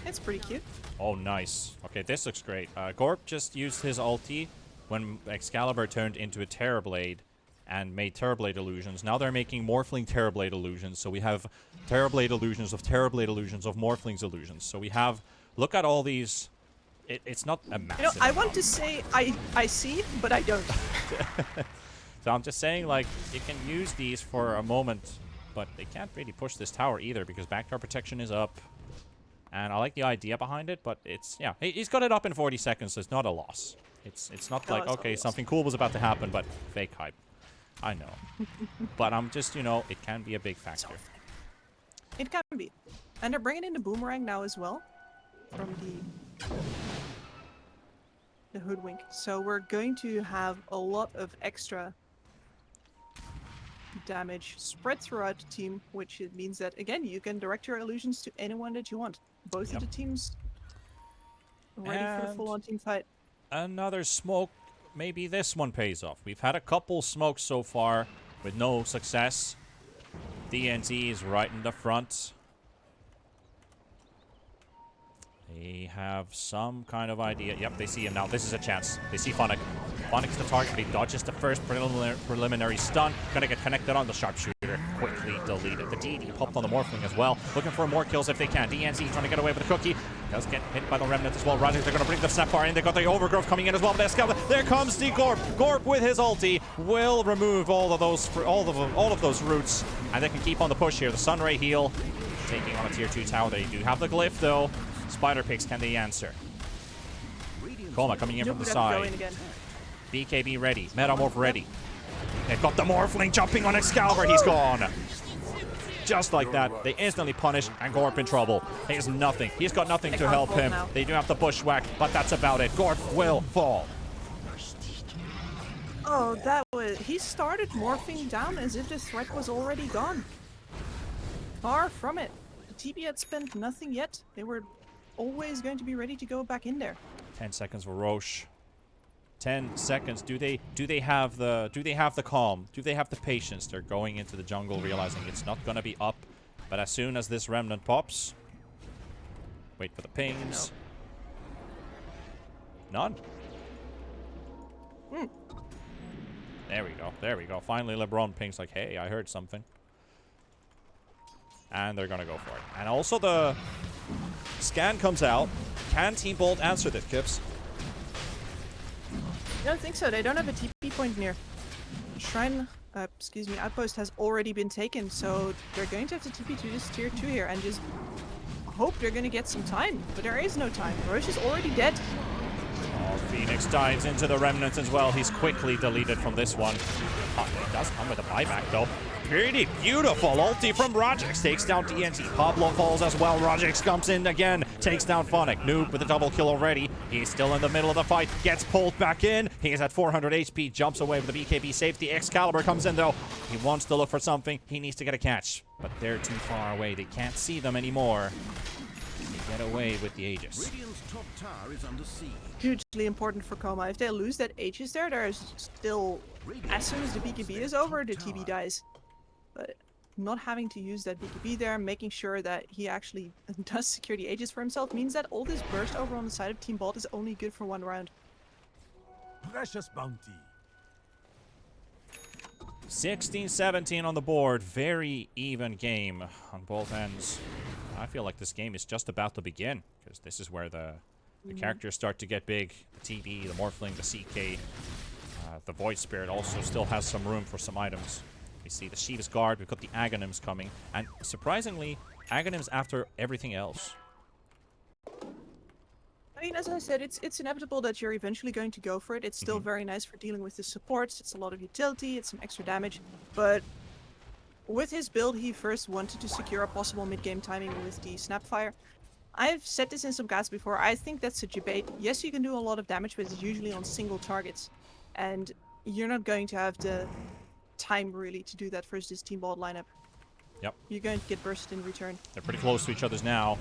It's pretty cute. Oh, nice. Okay, this looks great. Gorp just used his ulti when Excalibur turned into a Terrorblade and made Terrorblade illusions. Now they're making Morphling Terrorblade illusions. So we have Terrorblade illusions of Terrorblade illusions of Morphling's illusions. So we have... Look at all these... It's not a massive You know, I want amount. to say I see, but I don't. So I'm just saying, like, you can use these for a moment, but they can't really push this tower either because backdoor protection is up. And I like the idea behind it, but it's... Yeah, he's got it up in 40 seconds, so it's not a loss. It's not No, like, it's not a okay, loss. something cool was about to happen, but fake hype. I know. But I'm just, you know, it can be a big factor. It can be. And they're bringing in the Boomerang now as well. From the Hoodwink. So we're going to have a lot of extra damage spread throughout the team, which it means that, again, you can direct your illusions to anyone that you want. Both Yep. of the teams ready for the And- full-on team fight. Another smoke. Maybe this one pays off. We've had a couple smokes so far with no success. DNZ is right in the front. They have some kind of idea. Yep, they see him now. This is a chance. They see Funnick. Funnick's the target, but he dodges the first preliminary stun. Gonna get connected on the sharpshooter. Quickly deleted. The DD popped on the Morphling as well. Looking for more kills if they can. DNC trying to get away with the cookie. Does get hit by the Remnant as well. Rogers, they're gonna bring the Snapfire in. They got the Overgrowth coming in as well. There comes the Gorp. Gorp with his ulti will remove all of those roots, and they can keep on the push here. The Sunray heal taking on a tier 2 tower. They do have the glyph though. Spider Pigs, can they answer? Koma coming in from the side. BKB ready. Metamorph ready. They've got the Morphling jumping on Excalibur. He's gone. Just like that, they instantly punish, and Gorp in trouble. He has nothing. He's got nothing to help him. They do have the bushwhack, but that's about it. Gorp will fall. Oh, that was... He started morphing down as if the threat was already gone. Far from it. The TB had spent nothing yet. They were always going to be ready to go back in there. 10 seconds for Roche. 10 seconds. Do they have the calm? Do they have the patience? They're going into the jungle realizing it's not gonna be up. But as soon as this remnant pops, wait for the pings. None. There we go. There we go. Finally LeBron pings like, hey, I heard something. And they're gonna go for it. And also the scan comes out. Can Team Bolt answer this, Kips? I don't think so. They don't have a TP point near. Shrine, outpost has already been taken, so they're going to have to TP to this tier 2 here and just hope they're going to get some time. But there is no time. Roche is already dead. Oh, Phoenix dives into the remnants as well. He's quickly deleted from this one. Oh, he does come with a buyback though. Pretty beautiful ulti from Rogix. Takes down DNT. Pablo falls as well. Rogix comes in again. Takes down Funnick. Noob with a double kill already. He's still in the middle of the fight. Gets pulled back in. He is at 400 HP. Jumps away with the BKB safety. Excalibur comes in though. He wants to look for something. He needs to get a catch. But they're too far away. They can't see them anymore. They get away with the Aegis. Radiant's top tower is under siege. Hugely important for Koma. If they lose that Aegis there is still... As soon as the BKB is over, the TB dies. But not having to use that BKB there, making sure that he actually does secure the Aegis for himself, means that all this burst over on the side of Team Bolt is only good for one round. Precious bounty. 16-17 on the board. Very even game on both ends. I feel like this game is just about to begin, because this is where the characters start to get big. The TB, the Morphling, the CK, the Void Spirit also still has some room for some items. We see the Shiva's Guard, we've got the Aghanims coming, and surprisingly, Aghanims after everything else. I mean, as I said, it's inevitable that you're eventually going to go for it. It's still very nice for dealing with the supports. It's a lot of utility, it's some extra damage, but with his build, he first wanted to secure a possible mid-game timing with the Snapfire. I've said this in some guides before. I think that's a debate. Yes, you can do a lot of damage, but it's usually on single targets, and you're not going to have the time really to do that versus this Team Bolt lineup. Yep. You're going to get bursted in return. They're pretty close to each other's now.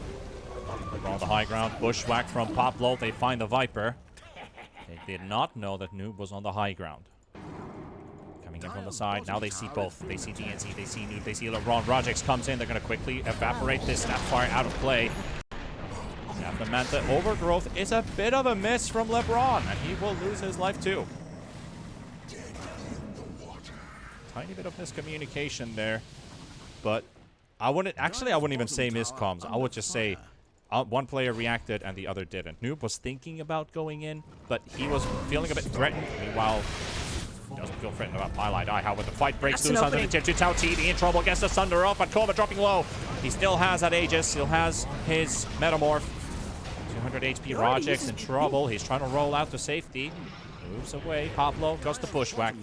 They're on the high ground. Bushwhack from Pablo. They find the Viper. They did not know that Noob was on the high ground. Coming in from the side. Now they see both. They see DNC. They see Noob. They see LeBron. Rogix comes in. They're going to quickly evaporate this Snapfire out of play. The Manta Overgrowth is a bit of a miss from LeBron, and he will lose his life too. Tiny bit of miscommunication there, but I wouldn't even say miscomms. I would just say one player reacted and the other didn't. Noob was thinking about going in, but he was feeling a bit threatened. Meanwhile, he doesn't feel threatened about Twilight Eye. However, the fight breaks loose under the tier 2 tower. TD in trouble, gets the Sunder off, but Koma dropping low. He still has that Aegis, still has his Metamorph. 200 HP, Rogix in trouble. He's trying to roll out to safety. Moves away. Pablo goes to Bushwhack.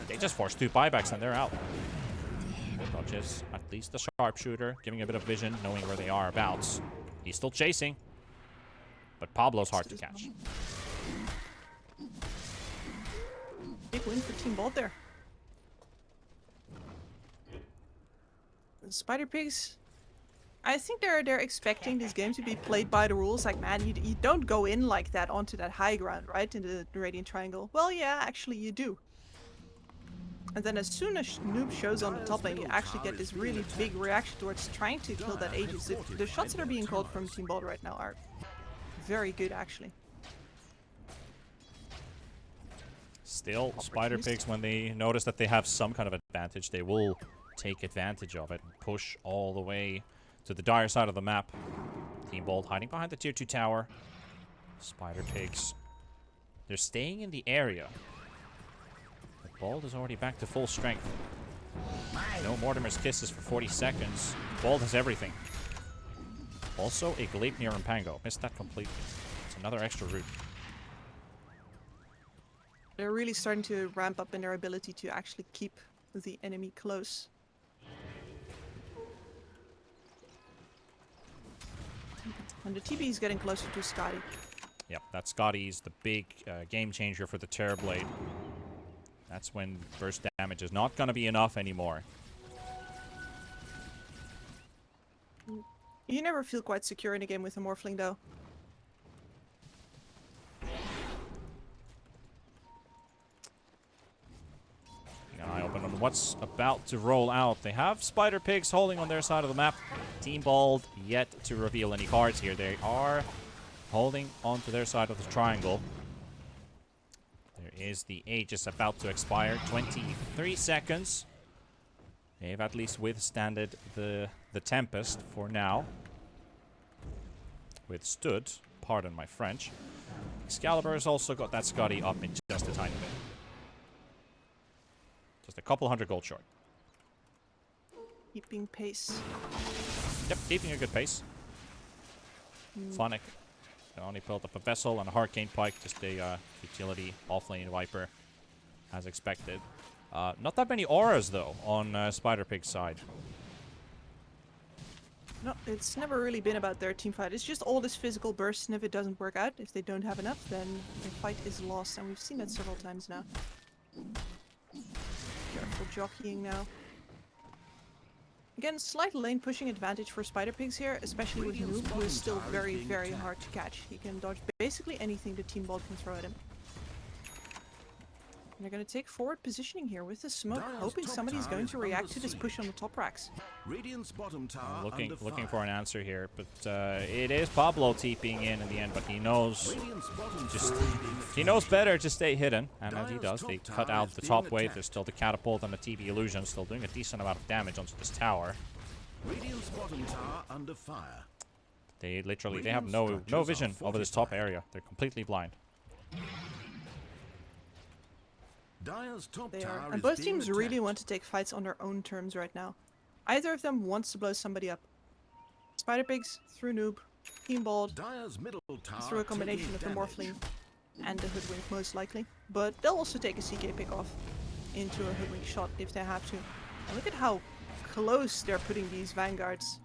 They just forced 2 buybacks and they're out. Dodges at least the sharpshooter, giving a bit of vision, knowing where they are abouts. He's still chasing, but Pablo's hard to catch. Big win for Team Bolt there. The Spider Pigs, I think they're expecting this game to be played by the rules. Like, man, you don't go in like that onto that high ground, right? In the Radiant Triangle. Well, yeah, actually you do. And then as soon as Noob shows on the top lane, you actually get this really big reaction towards trying to kill that Aegis. The shots that are being called from Team Bald right now are very good, actually. Still, Spider Pigs, when they notice that they have some kind of advantage, they will take advantage of it and push all the way to the dire side of the map. Team Bold hiding behind the tier 2 tower. Spider Pigs, they're staying in the area. But Bold is already back to full strength. No Mortimer's Kisses for 40 seconds. Bold has everything. Also a Gleipnir and Pango. Missed that completely. It's another extra route. They're really starting to ramp up in their ability to actually keep the enemy close. And the TB is getting closer to Scotty. Yep, that Scotty's the big game changer for the Terrorblade. That's when burst damage is not going to be enough anymore. You never feel quite secure in a game with a Morphling, though. Keeping an eye open on what's about to roll out. They have Spider Pigs holding on their side of the map. Team Bald yet to reveal any cards here. They are holding onto their side of the triangle. There is the Aegis about to expire. 23 seconds. They've at least withstanded the Tempest for now. Withstood. Pardon my French. Excalibur has also got that Scotty up in just a tiny bit. Just a couple hundred gold short. Keeping pace. Yep, keeping a good pace. Phonic only built up a Vessel and a Hurricane Pike, just a utility offlane Viper, as expected. Not that many auras, though, on Spider Pig's side. No, it's never really been about their team fight. It's just all this physical burst, and if it doesn't work out, if they don't have enough, then the fight is lost, and we've seen that several times now. Careful jockeying now. Again, slight lane pushing advantage for Spider Pigs here, especially with Noob, who is still very, very hard to catch. He can dodge basically anything the Team Bald can throw at him. And they're going to take forward positioning here with the smoke, hoping somebody's going to react to this push on the top racks. Radiant's bottom tower Looking for an answer here, but it is Pablo TPing in the end, but he knows better to stay hidden, and as he does, they cut out the top wave. There's still the catapult and the TB illusion, still doing a decent amount of damage onto this tower. Radiant's bottom tower under fire. They have no vision over this top area. They're completely blind. Dire's top They tower are, and is both being teams really attacked. want to take fights on their own terms right now. Either of them wants to blow somebody up. Spider Pigs through Noob, Team Bald Dire's middle tower through a combination of the taking Morphling and the Hoodwink most likely. But they'll also take a CK pick off into a Hoodwink shot if they have to. And look at how close they're putting these Vanguards.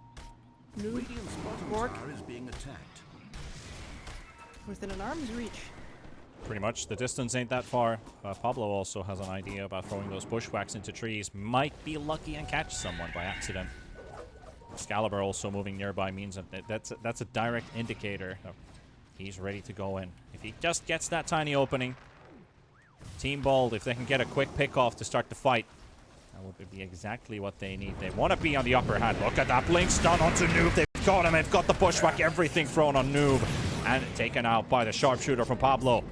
Noob, Radiant's bottom Bork tower is being attacked. within an arm's reach. Pretty much. The distance ain't that far. Pablo also has an idea about throwing those bushwhacks into trees. Might be lucky and catch someone by accident. Excalibur also moving nearby means that that's a direct indicator that he's ready to go in. If he just gets that tiny opening, Team Bald, if they can get a quick pick off to start the fight, that would be exactly what they need. They want to be on the upper hand. Look at that blink stun onto Noob. They've got him. They've got the bushwhack. Everything thrown on Noob. And taken out by the sharpshooter from Pablo.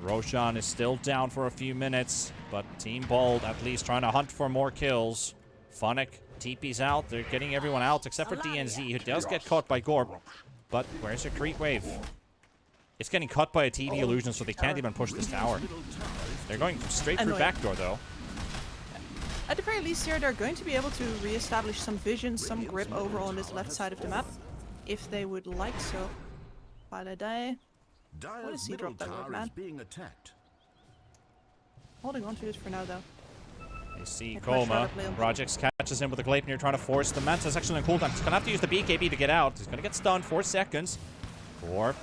Roshan is still down for a few minutes, but Team Bald at least trying to hunt for more kills. Phonic, TP's out. They're getting everyone out except for DNZ, who does get caught by Gorb. But where's your creep wave? It's getting cut by a TB illusion, so they can't even push this tower. They're going straight through backdoor, though. At the very least here, they're going to be able to re-establish some vision, some grip over on this left side of the map, if they would like so. Paladai. What is he drop that word, man? Being attacked. Holding on to it for now, though. They see If Coma. Rush Projects catches him with a Gleipnir, trying to force the Manta's actually on cooldown. He's going to have to use the BKB to get out. He's going to get stunned. 4 seconds. 4.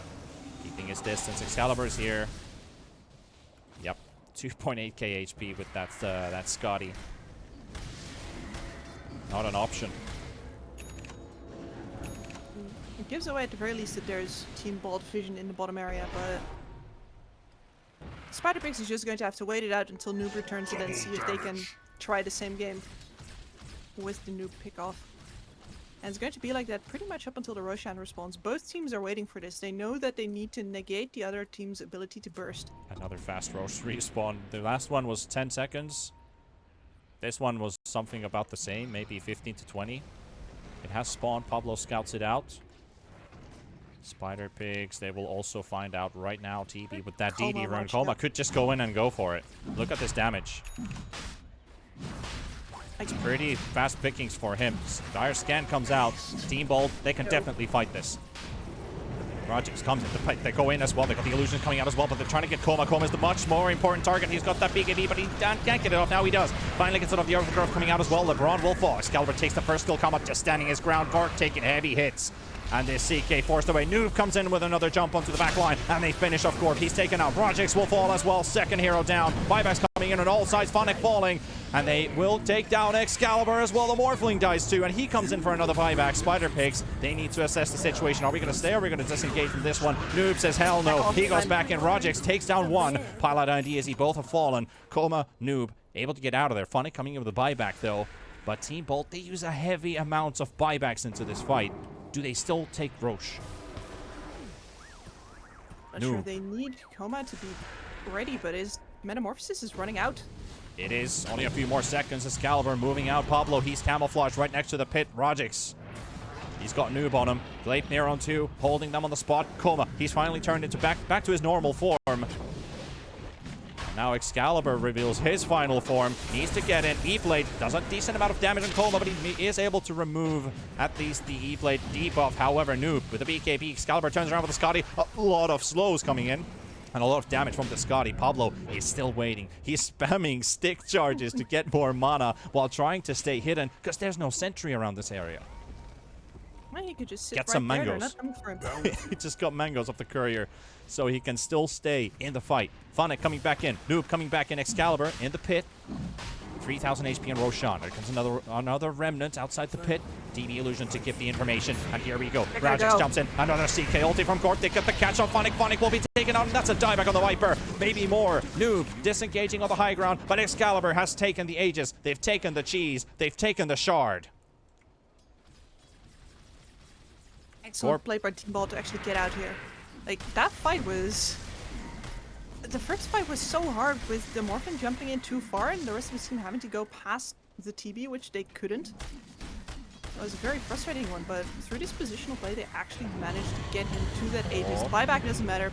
Keeping his distance. Excalibur's here. Yep. 2.8k HP with that Scotty. Not an option. It gives away at the very least that there's Team Bald vision in the bottom area, but Spider Pigs is just going to have to wait it out until Noob returns and then see if they can try the same game with the Noob pick-off. And it's going to be like that pretty much up until the Roshan responds. Both teams are waiting for this. They know that they need to negate the other team's ability to burst. Another fast Roche respawn. The last one was 10 seconds. This one was something about the same, maybe 15 to 20. It has spawned. Pablo scouts it out. Spider Pigs, they will also find out right now. TB with that Coma DD run. launched Coma up. could just go in and go for it. Look at this damage. It's pretty fast pickings for him. Dire Scan comes out. Team Bolt, they can definitely fight this. Projects comes in. They go in as well. They got the illusion coming out as well, but they're trying to get Coma. Coma is the much more important target. He's got that BKB, but he can't get it off. Now he does. Finally gets it off. The overgrowth coming out as well. LeBron will fall. Excalibur takes the first kill. Coma just standing his ground. Gork taking heavy hits. And this CK forced away. Noob comes in with another jump onto the back line. And they finish off Gork. He's taken out. Projects will fall as well. Second hero down. Buybacks coming in on all sides. Phonic falling. And they will take down Excalibur as well. The Morphling dies too. And he comes in for another buyback. Spider Pigs, they need to assess the situation. Are we going to stay or are we going to disengage from this one? Noob says hell no. He goes back in. Projects takes down one. Pilot and DSE both have fallen. Coma, Noob, able to get out of there. Phonic coming in with a buyback though. But Team Bolt, they use a heavy amount of buybacks into this fight. Do they still take Roche? Not sure they need Coma to be ready, but his metamorphosis is running out. It is. Only a few more seconds. Excalibur moving out. Pablo, he's camouflaged right next to the pit. Rogix, he's got Noob on him. Gleipnir on 2, holding them on the spot. Coma, he's finally turned into back to his normal form. Now Excalibur reveals his final form. Needs to get in. E-Blade does a decent amount of damage on Coma, but he is able to remove at least the E-Blade debuff. However, Noob with the BKB. Excalibur turns around with the Scotty. A lot of slows coming in. And a lot of damage from the Scotty. Pablo is still waiting. He's spamming stick charges to get more mana while trying to stay hidden because there's no sentry around this area. Well, he could just sit Get right some there. They're mangoes. not coming for him. He just got mangoes off the courier, so he can still stay in the fight. Phonic coming back in. Noob coming back in. Excalibur in the pit. 3,000 HP on Roshan. There comes another remnant outside the pit. DB Illusion to give the information. And here we go. Rajix jumps in. Another CK ulti from Gort. They get the catch on Phonic. Phonic will be taken out. And that's a dieback on the Viper. Maybe more. Noob disengaging on the high ground. But Excalibur has taken the Aegis. They've taken the cheese. They've taken the shard. Excellent play by Team Ball to actually get out here. Like, that fight was... The first fight was so hard with the Morphin jumping in too far and the rest of the team having to go past the TB, which they couldn't. It was a very frustrating one, but through this positional play, they actually managed to get him to that Aegis. Buyback doesn't matter.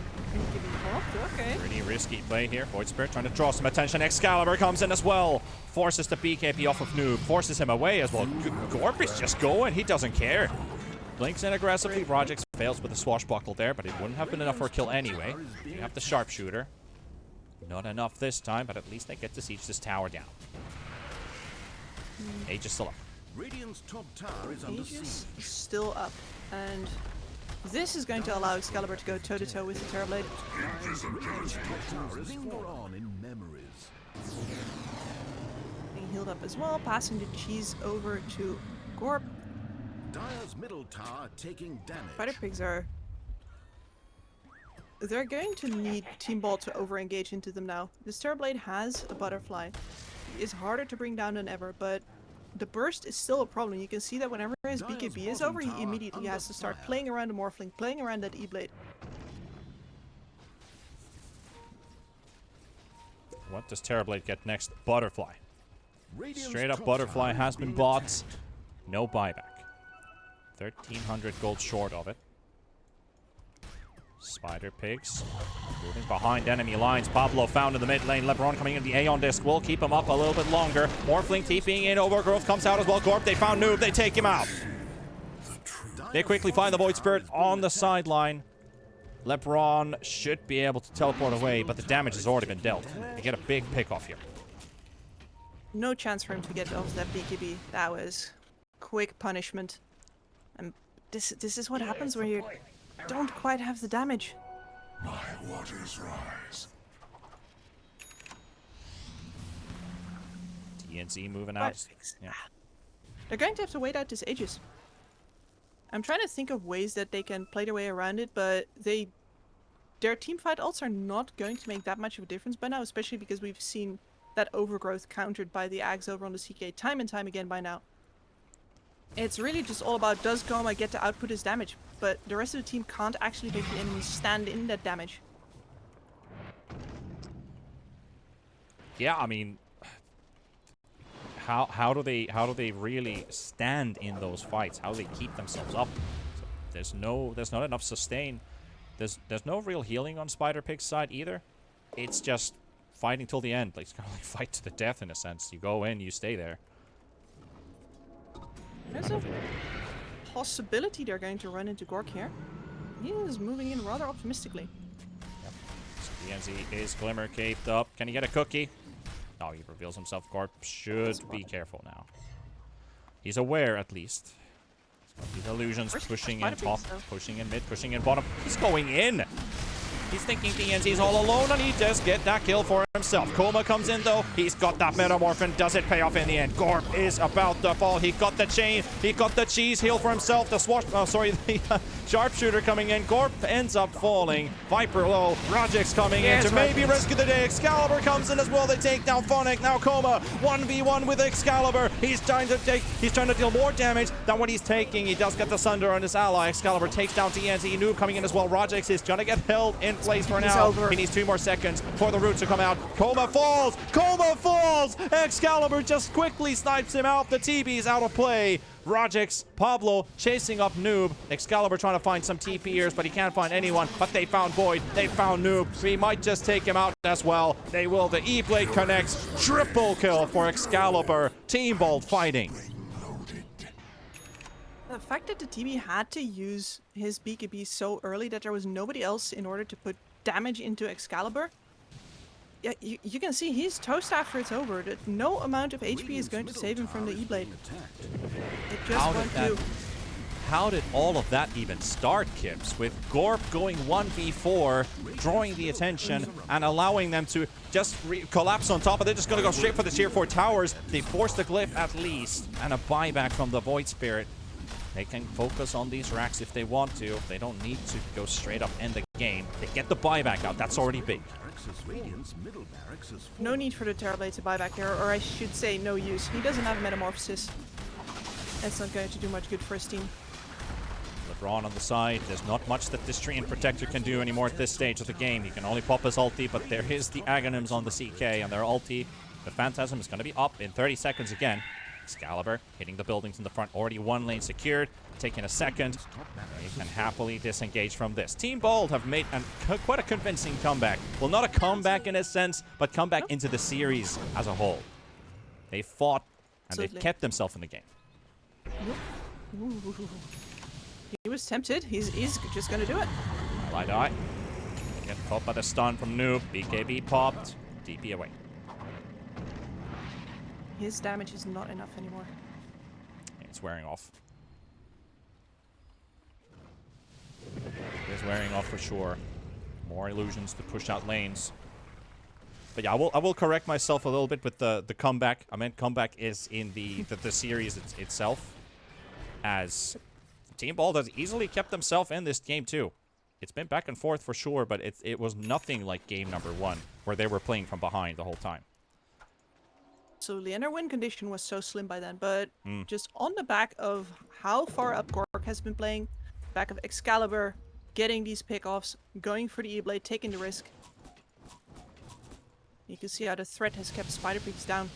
Okay. Pretty risky play here. Void Spirit trying to draw some attention. Excalibur comes in as well. Forces the BKB off of Noob. Forces him away as well. Gorp is just going. He doesn't care. Blinks in aggressively. Rogix fails with the swashbuckle there, but it wouldn't have been enough for a kill anyway. You have the sharpshooter. Not enough this time, but at least they get to siege this tower down. Aegis still up. Radiant's top tower is under siege. Aegis is still up, and this is going to allow Excalibur to go toe-to-toe with the Terrorblade. Radiant's top tower linger on in memories. Being healed up as well, passing the cheese over to Gorp. Dire's middle tower taking damage. Spider Pigs are... They're going to need Team Ball to over-engage into them now. This Terrorblade has a butterfly. It's harder to bring down than ever, but the burst is still a problem. You can see that whenever his BKB is over, he immediately has to start playing around the Morphling, playing around that E-Blade. What does Terrorblade get next? Butterfly. Radiant's Straight up top Butterfly tower has is been being bought. attacked. No buyback. 1,300 gold short of it. Spider Pigs moving behind enemy lines. Pablo found in the mid lane. LeBron coming in the Aeon disc will keep him up a little bit longer. Morphling TPing in. Overgrowth comes out as well. Gorp, they found Noob. They take him out. They quickly find the Void Spirit on the sideline. LeBron should be able to teleport away, but the damage has already been dealt. They get a big pick off here. No chance for him to get off that BKB. That was quick punishment. And this is what happens when you don't quite have the damage. My waters rise. TNC moving out. Yeah. They're going to have to wait out this Aegis. I'm trying to think of ways that they can play their way around it, but they their teamfight ults are not going to make that much of a difference by now, especially because we've seen that overgrowth countered by the Ags over on the CK time and time again by now. It's really just all about, does Goma get to output his damage? But the rest of the team can't actually make the enemies stand in that damage. Yeah, I mean, how do they really stand in those fights? How do they keep themselves up? So there's not enough sustain. There's no real healing on Spider Pig's side either. It's just fighting till the end. Like, it's kind of like fight to the death in a sense. You go in, you stay there. There's a possibility they're going to run into Gork here. He is moving in rather optimistically. Yep. So DNZ is Glimmer caped up. Can he get a cookie? Oh, he reveals himself. Gorp should be careful now. He's aware, at least. He's got these illusions pushing in top, pushing in mid, pushing in bottom. He's going in! He's thinking DNZ's all alone, and he does get that kill for himself. Koma comes in, though. He's got that metamorph, and does it pay off in the end? Gorp is about to fall. He got the chain. He got the cheese heal for himself. The the sharpshooter coming in. Gorp ends up falling. Viper low. Rajik's coming in to maybe rescue the day. Excalibur comes in as well. They take down Phonic. Now Koma 1v1 with Excalibur. He's trying to deal more damage than what he's taking. He does get the Sunder on his ally. Excalibur takes down DNZ. Noob coming in as well. Rajix is trying to get held in place for now. He needs 2 more seconds for the root to come out. Koma falls! Koma falls! Excalibur just quickly snipes him out. The TB's out of play. Rajix, Pablo chasing up Noob. Excalibur trying to find some TP ears, but he can't find anyone. But they found Void. They found Noob. We might just take him out as well. They will. The E-Blade connects. Triple kill for Excalibur. Team Bolt fighting. The fact that the TB had to use his BKB so early that there was nobody else in order to put damage into Excalibur. Yeah, you can see he's toast after it's over. That no amount of HP is going to save him from the E-Blade. It just went through. How did all of that even start, Kips? With Gorp going 1v4, drawing the attention, and allowing them to just collapse on top, but they're just going to go straight for the tier 4 towers. They force the glyph at least, and a buyback from the Void Spirit. They can focus on these racks if they want to. They don't need to go straight up end the game. They get the buyback out. That's already big. No need for the Terrorblade to buy back there, or I should say no use. He doesn't have Metamorphosis. That's not going to do much good for his team. LeBron on the side. There's not much that this Treant Protector can do anymore at this stage of the game. He can only pop his ulti, but there is the Aghanims on the CK, and their ulti, the Phantasm, is going to be up in 30 seconds again. Excalibur hitting the buildings in the front. Already 1 lane secured. Taking a second. They can happily disengage from this. Team Bold have made quite a convincing comeback. Well, not a comeback in a sense, but comeback into the series as a whole. They fought, and they've kept themselves in the game. He was tempted. He's just going to do it. Ally die. Get caught by the stun from Noob. BKB popped. DP away. His damage is not enough anymore. It's wearing off. It is wearing off for sure. More illusions to push out lanes. But yeah, I will correct myself a little bit with the comeback. I meant comeback is in the series itself. As Team Bold has easily kept themselves in this game too. It's been back and forth for sure, but it was nothing like game number 1, where they were playing from behind the whole time. Absolutely, and their win condition was so slim by then, but just on the back of how far up Gork has been playing, back of Excalibur, getting these pickoffs, going for the E-Blade, taking the risk. You can see how the threat has kept Spider Pigzs down.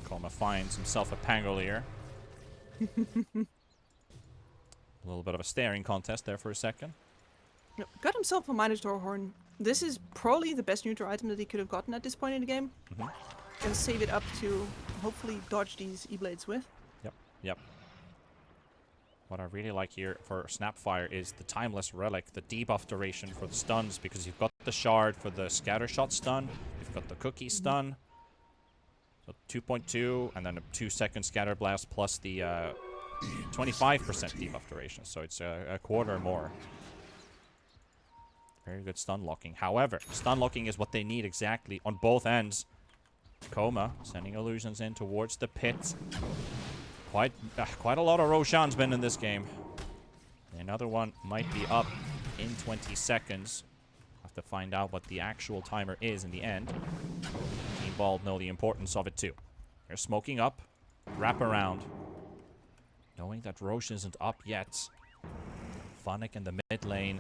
Koma finds himself a Pangolier. A little bit of a staring contest there for a second. Got himself a Minotaur Horn. This is probably the best neutral item that he could have gotten at this point in the game. And save it up to hopefully dodge these E-Blades with. Yep. What I really like here for Snapfire is the Timeless Relic, the debuff duration for the stuns, because you've got the Shard for the Scatter Shot stun, you've got the Cookie stun, so 2.2, and then a 2-second Scatter Blast plus the 25% debuff duration, so it's a quarter more. Very good stun locking. However, stun locking is what they need exactly on both ends. Koma sending illusions in towards the pit. Quite a lot of Roshan's been in this game. Another one might be up in 20 seconds. Have to find out what the actual timer is in the end. Team Bald know the importance of it too. They're smoking up. Wrap around. Knowing that Roche isn't up yet. Funnick in the mid lane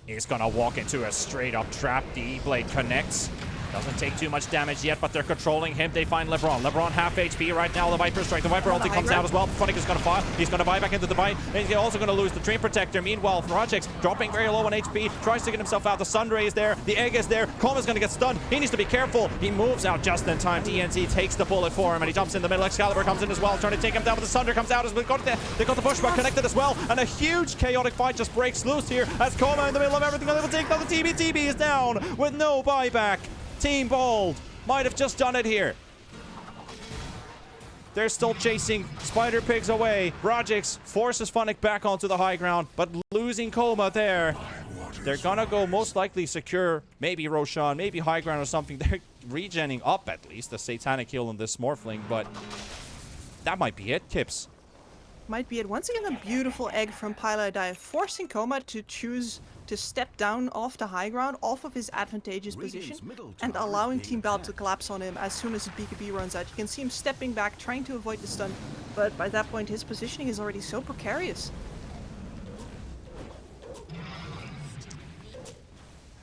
is gonna walk into a straight up trap. The E-Blade connects. Doesn't take too much damage yet, but they're controlling him. They find LeBron. LeBron half HP right now. The Viper strike. The Viper ulti comes out as well. Funnick is going to fire. He's going to buy back into the bite. And he's also going to lose the Dream Protector. Meanwhile, Projects dropping very low on HP. Tries to get himself out. The Sunray is there. The Egg is there. Koma's going to get stunned. He needs to be careful. He moves out just in time. DNZ takes the bullet for him, and he jumps in the middle. Excalibur comes in as well, trying to take him down. But the Sunder comes out as well. They got the Bushwhack connected as well. And a huge chaotic fight just breaks loose here as Koma in the middle of everything. They will take down the TB. TB is down with no buyback. Team Bald might have just done it here. They're still chasing Spider Pigs away. Rajix forces Funnick back onto the high ground, but losing Koma there. They're gonna go most likely secure maybe Roshan, maybe high ground or something. They're regenning up at least the Satanic Heal on this Morphling, but that might be it, Kips. Might be it. Once again, a beautiful egg from Pylai, forcing Koma to choose to step down off the high ground, off of his advantageous position, and allowing Team Belt to collapse on him as soon as his BKB runs out. You can see him stepping back, trying to avoid the stun, but by that point his positioning is already so precarious.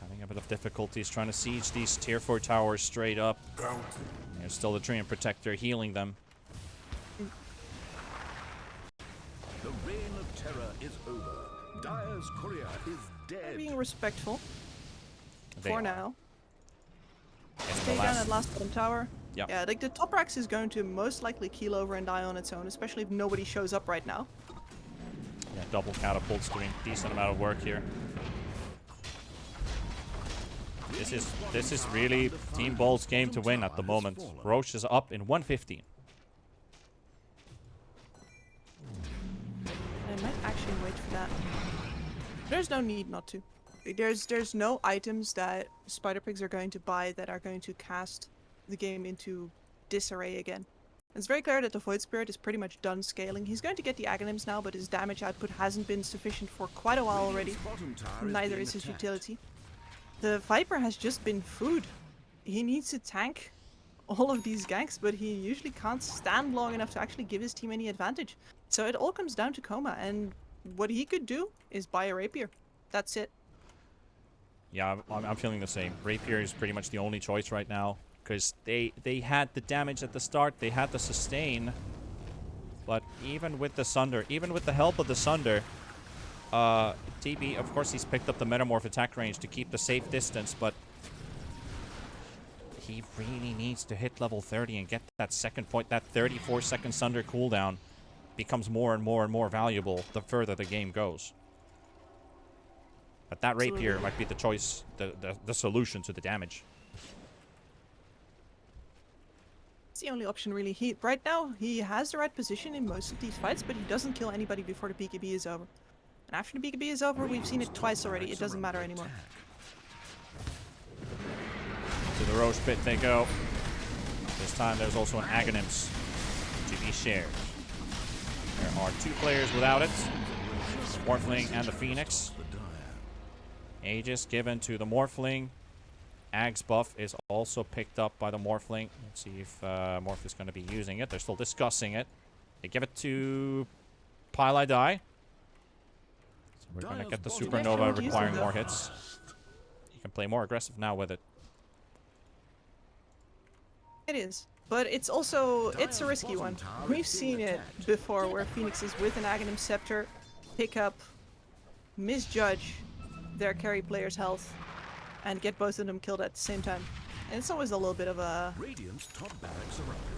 Having a bit of difficulties trying to siege these tier 4 towers straight up. There's still the Dream Protector healing them. The reign of terror is over. Dire's courier is dead. Being respectful. They For are. now. In Stay the down at last bottom tower. Yep. Yeah, like the top Rax is going to most likely keel over and die on its own, especially if nobody shows up right now. Yeah, double catapults doing a decent amount of work here. This is really Team Bald's game to win at the moment. Roche is up in 115. I might actually wait for that. There's no need not to. There's no items that Spider Pigs are going to buy that are going to cast the game into disarray again. It's very clear that the Void Spirit is pretty much done scaling. He's going to get the Aghanims now, but his damage output hasn't been sufficient for quite a while already. Neither is his utility. The Viper has just been food. He needs to tank all of these ganks, but he usually can't stand long enough to actually give his team any advantage. So it all comes down to Koma, and what he could do is buy a Rapier. That's it. Yeah, I'm feeling the same. Rapier is pretty much the only choice right now, because they had the damage at the start, they had the sustain, but even with the Sunder, even with the help of the Sunder, TB, of course, he's picked up the Metamorph attack range to keep the safe distance, but he really needs to hit level 30 and get that second point. That 34-second Sunder cooldown becomes more and more and more valuable the further the game goes. But that Rapier might be the choice, the solution to the damage. It's the only option, really. Right now, he has the right position in most of these fights, but he doesn't kill anybody before the BKB is over. And after the BKB is over, we've seen it twice already. It doesn't matter anymore. To the Roche pit they go. This time there's also an Aghanims to be shared. There are 2 players without it. The Morphling and the Phoenix. Aegis given to the Morphling. Ag's buff is also picked up by the Morphling. Let's see if Morph is going to be using it. They're still discussing it. They give it to Pylai. So we're going to get the Supernova requiring more hits. You can play more aggressive now with it. It is. But it's also, it's a risky one. We've seen it before where Phoenix is with an Aghanim Scepter, pick up, misjudge their carry player's health, and get both of them killed at the same time. And it's always a little bit of a...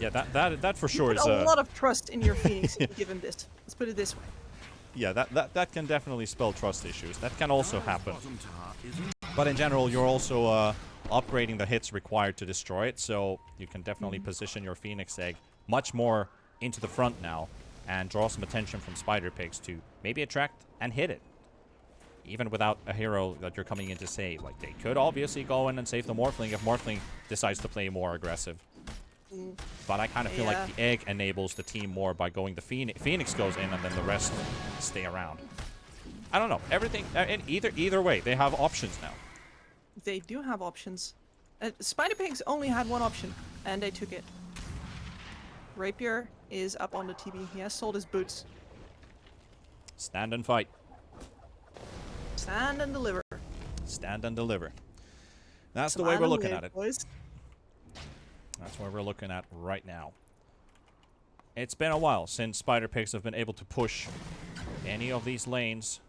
Yeah, that for sure is a lot of trust in your Phoenix if you give him this. Let's put it this way. Yeah, that can definitely spell trust issues. That can also happen. But in general, you're also upgrading the hits required to destroy it, so you can definitely position your Phoenix Egg much more into the front now and draw some attention from Spider Pigs to maybe attract and hit it. Even without a hero that you're coming in to save. Like, they could obviously go in and save the Morphling if Morphling decides to play more aggressive. But I kind of feel Yeah. like the egg enables the team more by going the Phoenix goes in and then the rest stay around. I don't know. Everything, either way, they have options now. They do have options. Spider Pigs only had one option, and they took it. Rapier is up on the TB. He has sold his boots. Stand and fight. Stand and deliver. Stand and deliver. That's the way we're looking at it. Boys. That's what we're looking at right now. It's been a while since Spider Pigs have been able to push any of these lanes.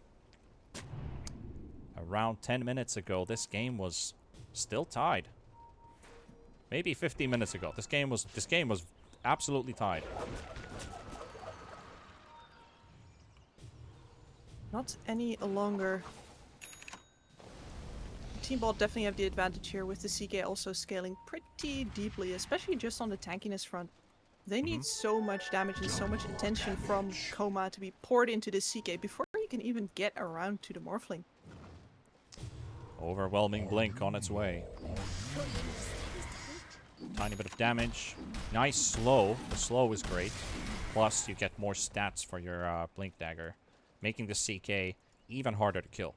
Around 10 minutes ago, this game was still tied. Maybe 15 minutes ago, this game was absolutely tied. Not any longer. Team Ball definitely have the advantage here with the CK also scaling pretty deeply, especially just on the tankiness front. They need so much damage and so much attention from Coma to be poured into the CK before you can even get around to the Morphling. Overwhelming blink on its way. Tiny bit of damage. Nice slow. The slow is great. Plus, you get more stats for your blink dagger, making the CK even harder to kill.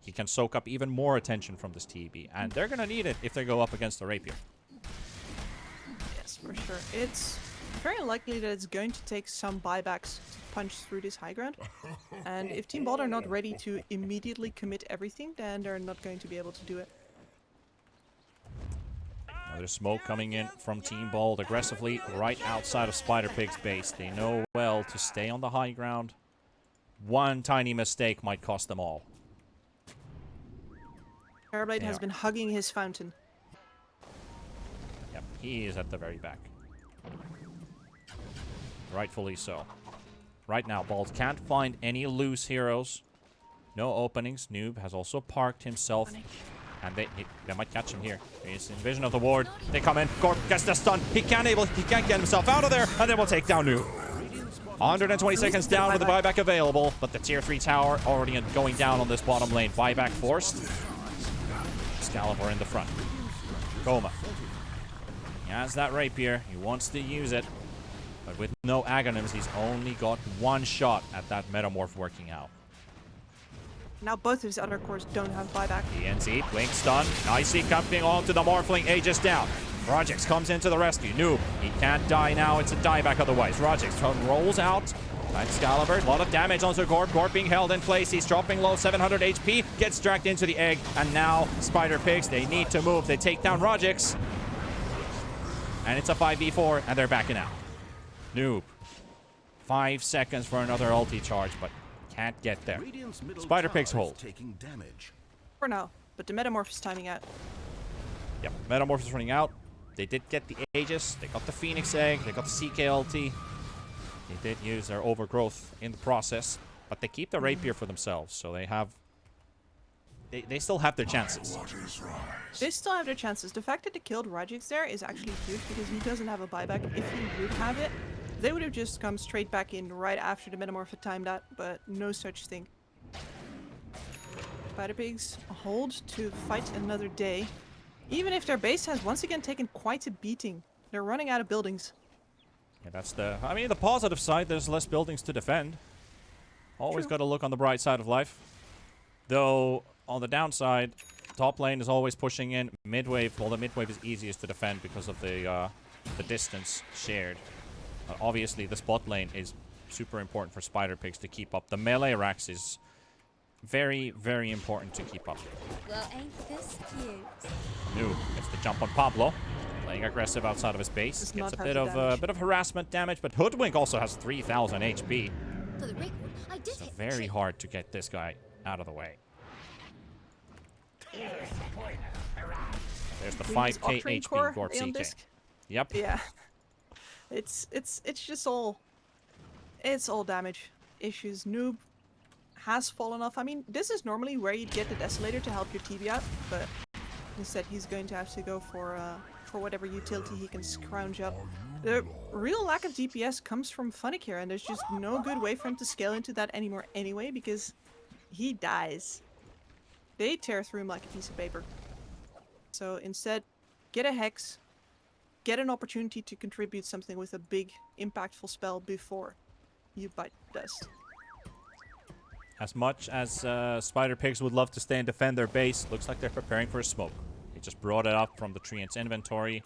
He can soak up even more attention from this TB, and they're gonna need it if they go up against the Rapier. Yes, for sure. It's very likely that it's going to take some buybacks to punch through this high ground. And if Team Ball are not ready to immediately commit everything, then they're not going to be able to do it. There's smoke coming in from Team Bald aggressively right outside of Spider Pig's base. They know well to stay on the high ground. One tiny mistake might cost them all. Terrorblade has been hugging his fountain. Yep, he is at the very back. Rightfully so. Right now, Bald can't find any loose heroes. No openings. Noob has also parked himself. And they might catch him here. He's in vision of the ward. They come in. Gorp gets the stun. He can't get himself out of there. And then we'll take down Noob. 120 seconds down with the buyback available. But the tier 3 tower already going down on this bottom lane. Buyback forced. Excalibur in the front. Coma. He has that rapier. He wants to use it. But with no Aghanims, he's only got one shot at that Metamorph working out. Now both of his other cores don't have buyback. ENZ, blink stun, nicely coming onto the Morphling, Aegis down. Rogix comes into the rescue. Noob, he can't die now, it's a dieback otherwise. Rogix rolls out. Excalibur, a lot of damage onto Gorp. Gorp being held in place, he's dropping low, 700 HP, gets dragged into the egg, and now Spider Pigs, they need to move. They take down Rogix. And it's a 5v4, and they're backing out. Noob, 5 seconds for another ulti charge, but can't get there. Spider Pigs hold. Taking damage. For now, but the Metamorph is timing out. Yep, Metamorph is running out. They did get the Aegis, they got the Phoenix Egg, they got the CK ulti. They did use their overgrowth in the process, but they keep the Rapier for themselves, so they have... They still have their chances. They still have their chances. The fact that they killed Rajix there is actually huge because he doesn't have a buyback. If he would have it, they would have just come straight back in right after the Metamorph had timed out, but no such thing. Spider Pigs hold to fight another day. Even if their base has once again taken quite a beating. They're running out of buildings. Yeah, that's the... I mean, the positive side, there's less buildings to defend. Always got to look on the bright side of life. Though, on the downside, top lane is always pushing in. Midwave, well, the midwave is easiest to defend because of the distance shared. Obviously, the spot lane is super important for Spider Pigs to keep up. The melee racks is very, very important to keep up. Well, ain't this cute? Noob gets the jump on Pablo. Playing aggressive outside of his base. Does Gets not a have bit of harassment damage, but Hoodwink also has 3,000 HP. For the record, I did So hit very hard to get this guy out of the way. There's the 5k Octane HP core Gorp on CK. disc. Yep. Yeah. It's just all... It's all damage issues. Noob has fallen off. I mean, this is normally where you'd get the Desolator to help your TB out, but instead he's going to have to go for whatever utility he can scrounge up. The real lack of DPS comes from Funnick here, and there's just no good way for him to scale into that anymore anyway, because he dies. They tear through him like a piece of paper. So instead, get a Hex, get an opportunity to contribute something with a big, impactful spell before you bite dust. As much as Spider Pigs would love to stay and defend their base, looks like they're preparing for a smoke. They just brought it up from the treant's inventory.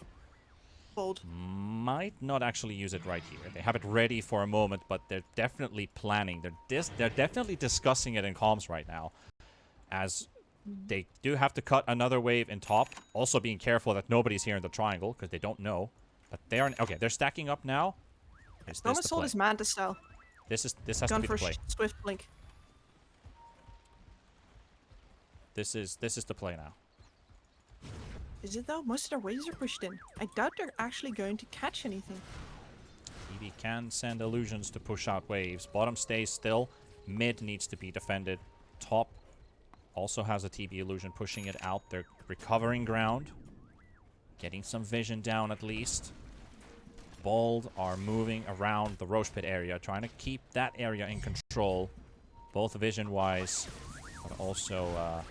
Bold. Might not actually use it right here. They have it ready for a moment, but they're definitely planning. They're definitely discussing it in comms right now, as they do have to cut another wave in top. Also being careful that nobody's here in the triangle, because they don't know. But they are... Okay, they're stacking up now. Is this Almost the sold play? his Manta style. This has to Gone be for the play. Swift Blink. This is the play now. Is it though? Most of their waves are pushed in. I doubt they're actually going to catch anything. EV can send illusions to push out waves. Bottom stays still. Mid needs to be defended. Top also has a TB illusion pushing it out. They're recovering ground. Getting some vision down at least. Bold are moving around the Roche Pit area, trying to keep that area in control. Both vision-wise, but also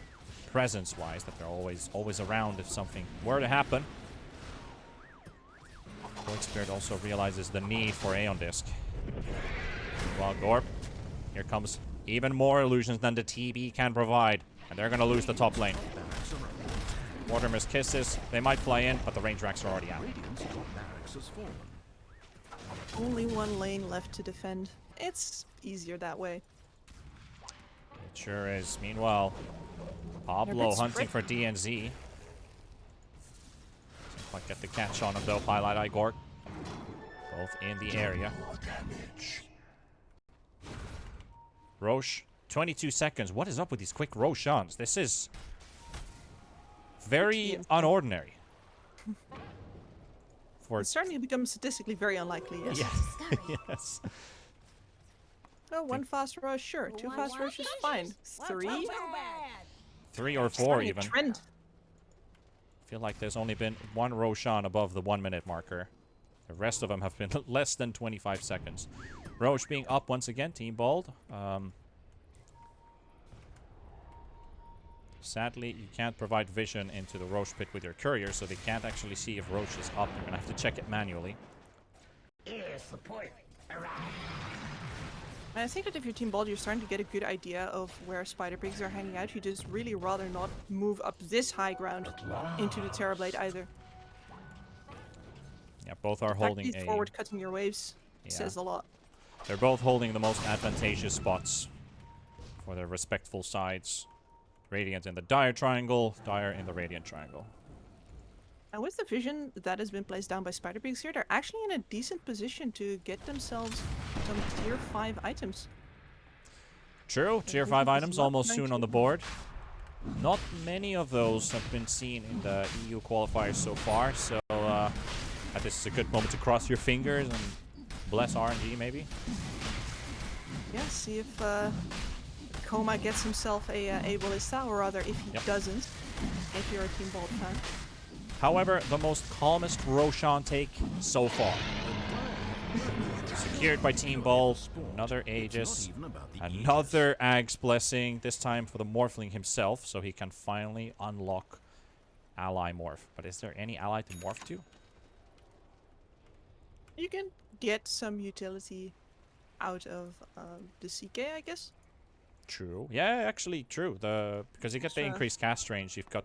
presence-wise, that they're always around if something were to happen. Void Spirit also realizes the need for Aeon Disc. Well, Gorp, here comes even more illusions than the TB can provide, and they're going to lose the top lane. Watermir's Kisses, they might fly in, but the range racks are already out. Radiant's top barracks has fallen. Only one lane left to defend. It's easier that way. It sure is. Meanwhile, Pablo hunting for DNZ. Doesn't quite get the catch on him though. Highlight Igor. Both in the area. Roche, 22 seconds. What is up with these quick Roshans? This is very unordinary. For It's starting to become statistically very unlikely, yes. yeah. Yes. Oh, one fast rush, sure. Two fast rushes, fine. Three? 3 or 4 Starting a even. trend. I feel like there's only been one Roshan above the 1 minute marker. The rest of them have been less than 25 seconds. Roche being up once again, Team Bold. Sadly, you can't provide vision into the Roche Pit with your courier, so they can't actually see if Roche is up. You're gonna have to check it manually. I think that if you're Team Bold, you're starting to get a good idea of where Spider Pigs are hanging out. You just really rather not move up this high ground into the Terrorblade either. Yeah, both are The fact holding he's a... forward cutting your waves says a lot. They're both holding the most advantageous spots for their respectful sides. Radiant in the Dire Triangle, Dire in the Radiant Triangle. And with the vision that has been placed down by Spider Pigs here, they're actually in a decent position to get themselves some tier 5 items. True, tier think 5 it's items not almost going soon on to- the board. Not many of those have been seen in the EU qualifiers so far, so this is a good moment to cross your fingers and bless RNG maybe. Yeah, see if Koma gets himself a ballista, or rather if he doesn't, if you're a Team Bold fan. However, the most calmest Roshan take so far. Secured by Team Bold. Another Aegis. Another Ag's Blessing. This time for the Morphling himself, so he can finally unlock Ally Morph. But is there any ally to morph to? You can get some utility out of the CK, I guess. True. Yeah, actually, true. Because you get the increased cast range, you've got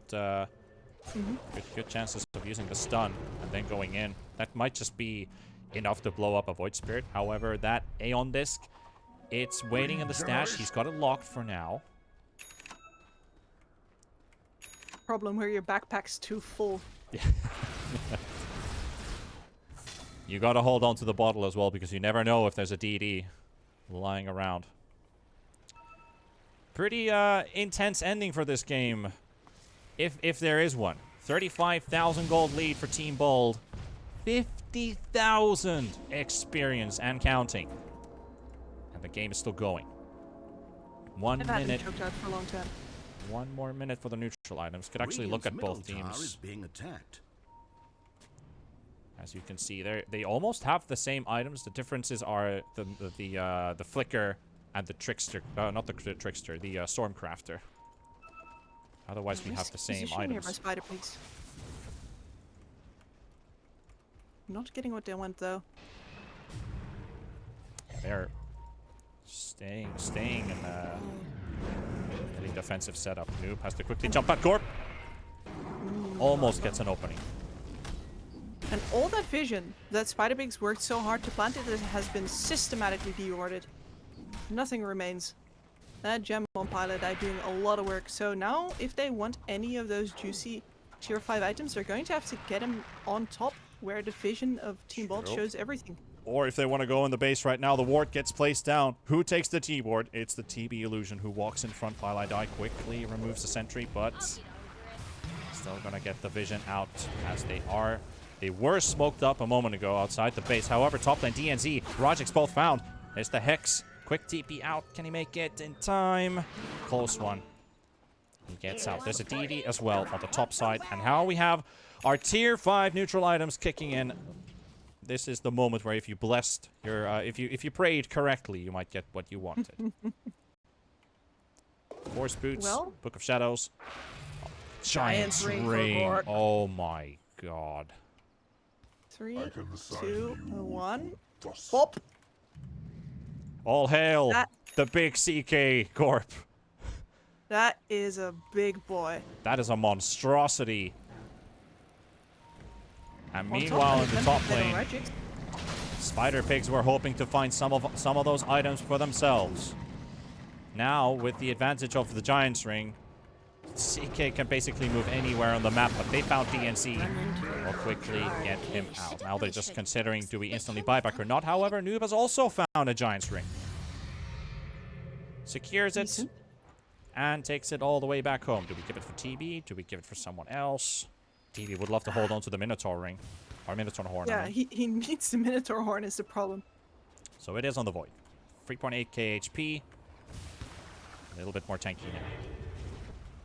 good chances of using the stun and then going in. That might just be enough to blow up a Void Spirit. However, that Aeon Disc, it's waiting in the stash. He's got it locked for now. Problem where your backpack's too full. You gotta hold on to the bottle as well, because you never know if there's a DD lying around. Pretty intense ending for this game, if there is one. 35,000 gold lead for Team Bold. 50,000 experience and counting. And the game is still going. 1 I've had minute. been choked out for a long time. 1 more minute for the neutral items. Could actually look at both Radiant's middle tower teams. is being attacked. As you can see, they almost have the same items. The differences are the flicker and the trickster. Not the trickster, the stormcrafter. Otherwise, we have the same Position here by items. Spider Pigs. not getting what they want though. They're staying in the defensive setup. Noob has to quickly jump back. Gorp almost gets an opening. And all that vision that Spider Pigs worked so hard to plant it has been systematically deordered. Nothing remains. That gem on pilot are doing a lot of work. So now, if they want any of those juicy tier 5 items, they're going to have to get them on top where the vision of Team Bolt shows everything. Or if they want to go in the base right now, the ward gets placed down. Who takes the T-ward? It's the TB Illusion who walks in front while I die. Quickly removes the sentry, but still gonna get the vision out as they are. They were smoked up a moment ago outside the base. However, top lane DNZ, Rajix both found. There's the Hex. Quick TP out. Can he make it in time? Close one. He gets out. There's a DD as well on the top side. And now we have our tier 5 neutral items kicking in. This is the moment where if you blessed your, if you prayed correctly, you might get what you wanted. Force Boots, Well, Book of Shadows, Giant's Ring for Ring. Gork. Oh my god. 3, I can assign 2, you 1. thus. Pop! All hail That- the big CK Corp. That is a big boy. That is a monstrosity. And On meanwhile, in the top they lane, don't Rajix. Spider Pigs were hoping to find some of those items for themselves. Now, with the advantage of the Giant's Ring, CK can basically move anywhere on the map, but they found DNC. Will quickly get him out. Now they're just considering, do we instantly buyback or not? However, Noob has also found a Giant's Ring. Secures it. Decent. And takes it all the way back home. Do we give it for TB? Do we give it for someone else? TB would love to hold on to the Minotaur Ring. Or Minotaur Horn. I Yeah, mean. he needs the Minotaur Horn is the problem. So it is on the Void. 3.8k HP. A little bit more tanky now.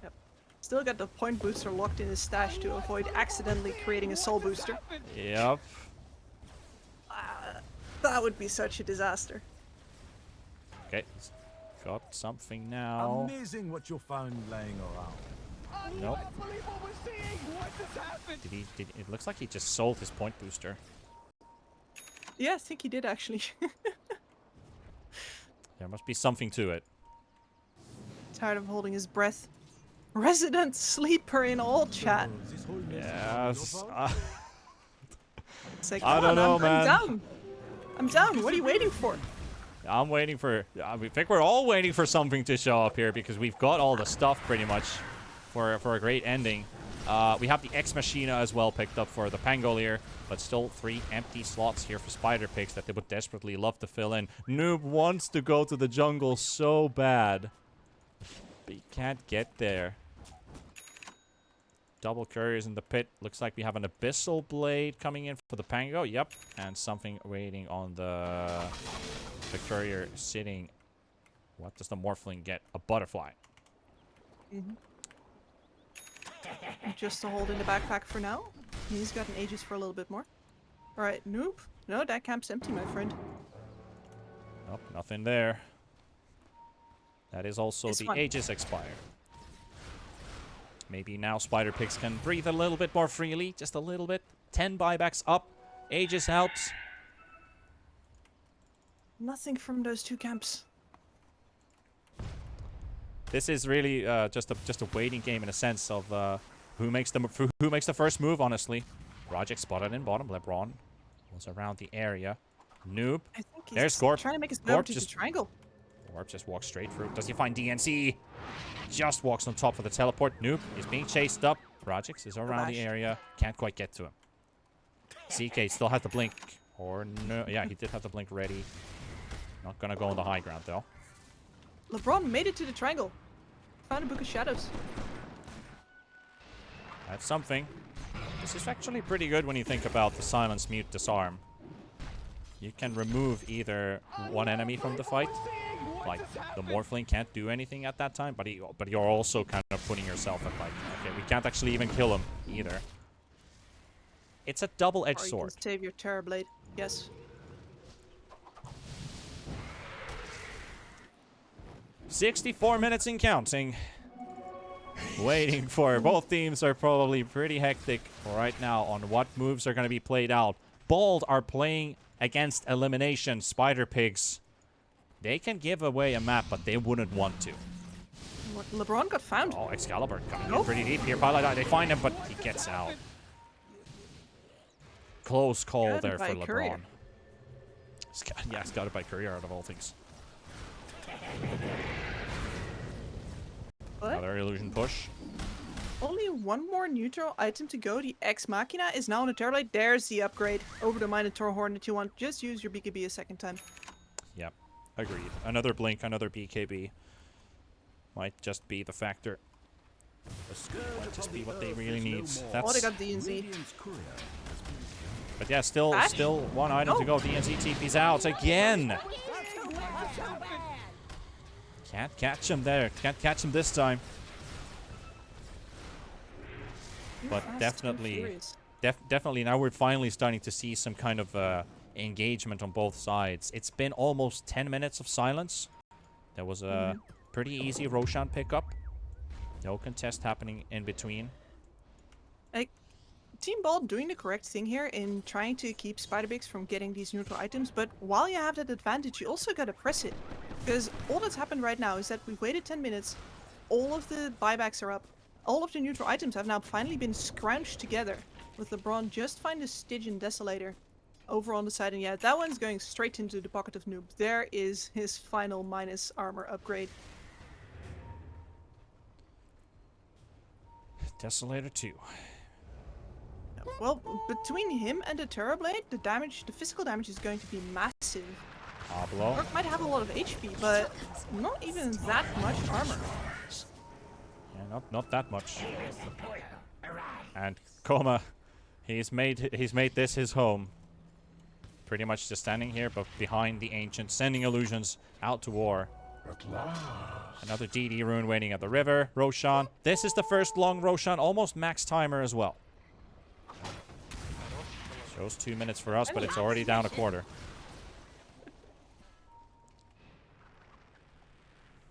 Yep. Still got the point booster locked in his stash to avoid accidentally creating a soul booster. Yep. That would be such a disaster. Okay. He's got something now. Amazing what you found laying around. Nope. It looks like he just sold his point booster. Yeah, I think he did actually. There must be something to it. Tired of holding his breath. Resident sleeper in all chat. This whole mess is Yes. your fault? It's like, I come don't on, know, I'm man. down. I'm down. What are you waiting for? I'm waiting for... I think we're all waiting for something to show up here because we've got all the stuff pretty much for a great ending. We have the Ex Machina as well picked up for the Pangolier, but still 3 empty slots here for Spider Pigs that they would desperately love to fill in. Noob wants to go to the jungle so bad, but he can't get there. Double couriers in the pit. Looks like we have an Abyssal Blade coming in for the Pango. Yep. And something waiting on the courier sitting. What does the Morphling get? A butterfly. Just to hold in the backpack for now. He's got an Aegis for a little bit more. Alright, Noob. No, that camp's empty, my friend. Nope, nothing there. That is also This the one. Aegis expire. Maybe now Spider Pigs can breathe a little bit more freely. Just a little bit. 10 buybacks up. Aegis helps. Nothing from those two camps. This is really just a waiting game in a sense of who makes the first move. Honestly, Rajix spotted in bottom. LeBron was around the area. Noob. I think he's There's Gorp. trying to make his way Gorp over to the just- triangle. Warp just walks straight through. Does he find DNC? Just walks on top of the teleport. Noob is being chased up. Rajix is around the Abashed. area. Can't quite get to him. CK still has the blink. Or no. Yeah, he did have the blink ready. Not gonna go on the high ground though. LeBron made it to the triangle. Found a Book of Shadows. That's something. This is actually pretty good when you think about the silence, mute, disarm. You can remove either one enemy from the fight, like the Morphling can't do anything at that time, but you're also kind of putting yourself at like, okay, we can't actually even kill him either. It's a double-edged Or you sword. can save your Terror Blade. Yes. 64 minutes and counting. Waiting for both teams are probably pretty hectic right now on what moves are going to be played out. Bald are playing against elimination Spider Pigs. They can give away a map, but they wouldn't want to. What, LeBron got found. Oh, Excalibur coming in pretty deep here. They find him, but he gets out. Close call Scouted there by for Courier. LeBron. Yeah, scouted by Courier out of all things. What? Another illusion push. Only one more neutral item to go. The Ex Machina is now on the Terrorblade. There's the upgrade over the Minotaur Horn that you want. Just use your BKB a second time. Yep, agreed. Another blink, another BKB. Might just be the factor. Might just be what they really need. Oh, they That's, got DNZ. but yeah, still Ash? one item to go. DNZ TP's out again. Can't catch him there. Can't catch him this time. But Fast and definitely, furious. definitely now we're finally starting to see some kind of engagement on both sides. It's been almost 10 minutes of silence. There was a pretty easy Roshan pickup. No contest happening in between. Team Bald doing the correct thing here in trying to keep Spider-Pigs from getting these neutral items, but while you have that advantage, you also gotta press it. Because all that's happened right now is that we've waited 10 minutes, all of the buybacks are up, all of the neutral items have now finally been scrounched together, with LeBron just find a Stygian Desolator over on the side, and yeah, that one's going straight into the pocket of Noob. There is his final minus armor upgrade. Desolator 2. Well, between him and the Terrorblade, the damage, the physical damage is going to be massive. Pablo. Orc might have a lot of HP, but not even that much armor. Yeah, not that much. And Koma, he's made this his home. Pretty much just standing here, but behind the Ancient, sending illusions out to war. At last. Another DD rune waiting at the river. Roshan. This is the first long Roshan, almost max timer as well. Shows 2 minutes for us, but it's already down a quarter.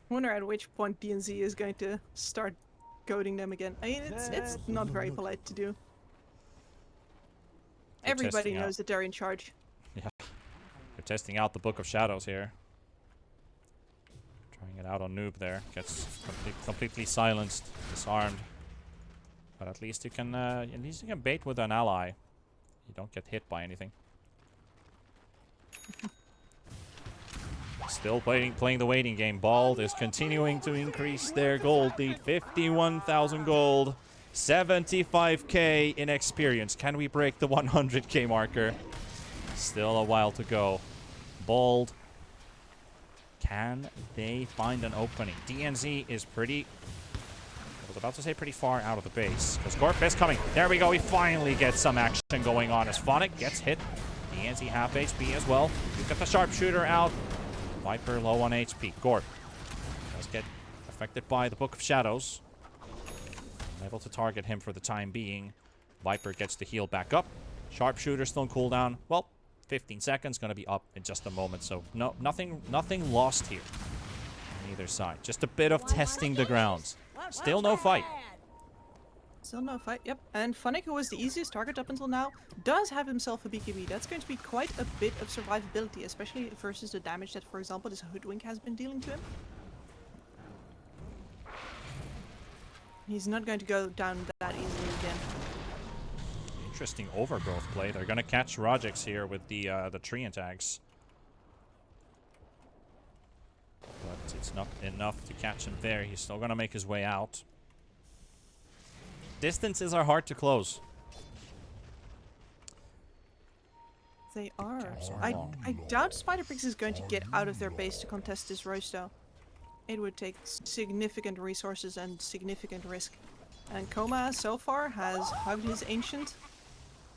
Wonder at which point DNZ is going to start goading them again. I mean, it's not very polite to do. They're Everybody testing knows that they're in charge. Yeah. They're testing out the Book of Shadows here. Trying it out on Noob there. Gets completely silenced, disarmed. But at least you can bait with an ally. You don't get hit by anything. Still playing the waiting game. Bald is continuing to increase their gold lead. 51,000 gold. 75k in experience. Can we break the 100k marker? Still a while to go. Bald. Can they find an opening? DNZ is pretty... I was about to say pretty far out of the base. Because Gorp is coming. There we go. We finally get some action going on as Phonic gets hit. DNZ half HP as well. We've got the sharpshooter out. Viper low on HP. Gorp does get affected by the Book of Shadows. Able to target him for the time being. Viper gets the heal back up. Sharpshooter still on cooldown. Well, 15 seconds. Going to be up in just a moment. So no, nothing lost here on either side. Just a bit of testing the grounds. Still no fight. Still no fight, yep. And Phonic, who was the easiest target up until now, does have himself a BKB. That's going to be quite a bit of survivability, especially versus the damage that, for example, this Hoodwink has been dealing to him. He's not going to go down that easily again. Interesting overgrowth play. They're going to catch Rajix here with the tree tags. But it's not enough to catch him there. He's still going to make his way out. Distances are hard to close. They are. I doubt Spider-Pigs is going to get out of their base to contest this roast, though. It would take significant resources and significant risk. And Koma, so far, has hugged his Ancient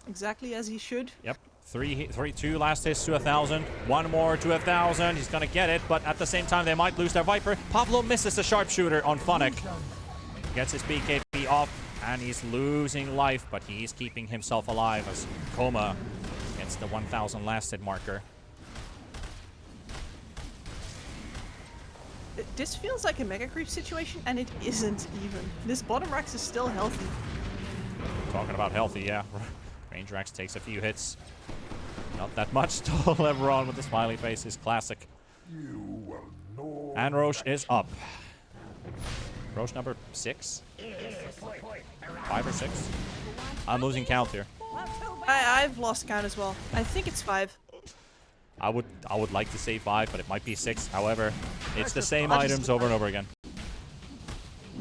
exactly as he should. Yep. 2 last hits to 1,000. One more to 1,000. He's going to get it, but at the same time, they might lose their Viper. Pablo misses the sharpshooter on Phonic. Gets his BKB off, and he's losing life, but he's keeping himself alive as Koma gets the 1,000 last hit marker. This feels like a Mega Creep situation, and it isn't even. This bottom Rax is still healthy. Talking about healthy, yeah. Ranger Axe takes a few hits. Not that much. Tall LeBron with the smiley face is classic. You will know. And Roche is up. Roche number 6? 5 or 6? I'm losing count here. I've lost count as well. I think it's 5. I would like to say 5, but it might be 6. However, it's the same I'll just- items over and over again.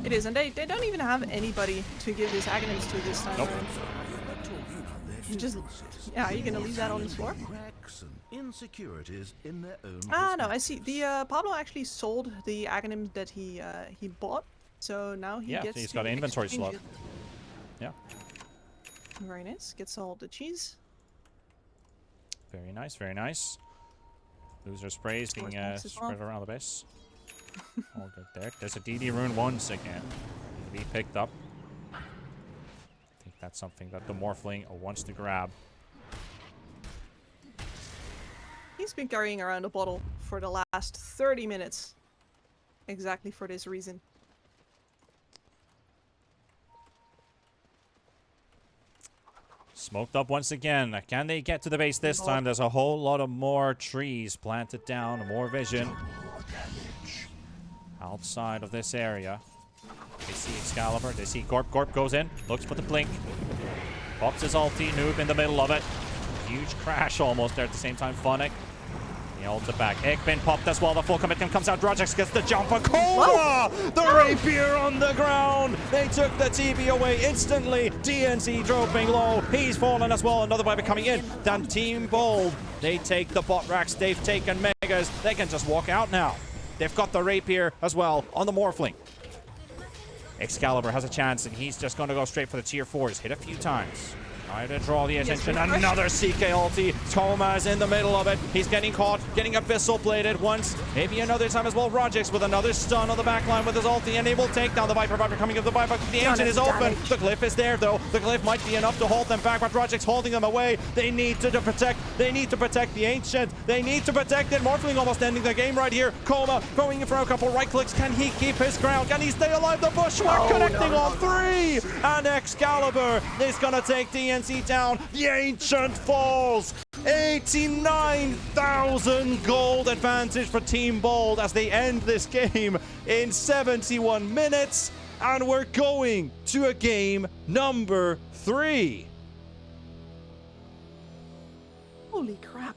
It is, and they don't even have anybody to give these Aghanims to this time. Nope. You just, yeah, are you gonna leave that on the floor? Cracks and insecurities in their own Ah, no, I see. The Pablo actually sold the Aghanim that he bought, so now he Yeah, gets. he's to got an inventory exchange slot. it. Yeah. Very nice. Gets all the cheese. Very nice, very nice. Loser sprays being Nice as well. spread around the base. All good there. There's a DD rune once again. To be picked up. I think that's something that the Morphling wants to grab. He's been carrying around a bottle for the last 30 minutes. Exactly for this reason. Smoked up once again. Can they get to the base this time? There's a whole lot of more trees planted down, more vision. Outside of this area. They see Excalibur. They see Gorp. Gorp goes in. Looks for the blink. Pops his ulti. Noob in the middle of it. Huge crash almost there at the same time. Phonic. He holds it back. Ekman popped as well. The full commitment comes out. Drogix gets the jumper. Cobra! The rapier on the ground. They took the TV away instantly. DNC dropping low. He's fallen as well. Another Viper coming in. Then Team Bold. They take the bot racks. They've taken Megas. They can just walk out now. They've got the rapier as well on the Morphling. Excalibur has a chance, and he's just going to go straight for the tier 4s. Hit a few times. Try to draw the attention. Another CK ulti. Thomas in the middle of it. He's getting caught, getting abyssal bladed once, maybe another time as well. Rogix with another stun on the back line with his ulti, and he will take down the Viper. Viper coming up the Viper. The ancient is open. The glyph is there though. The glyph might be enough to hold them back, but Rogix holding them away. They need to protect. They need to protect the ancient. They need to protect it. Morphling almost ending the game right here. Coma going in for a couple right clicks. Can he keep his ground? Can he stay alive? The Bushwhack connecting on 3, and Excalibur is gonna take DNC down. The ancient falls. 89,000 gold advantage for Team Bold as they end this game in 71 minutes. And we're going to a game number 3. Holy crap.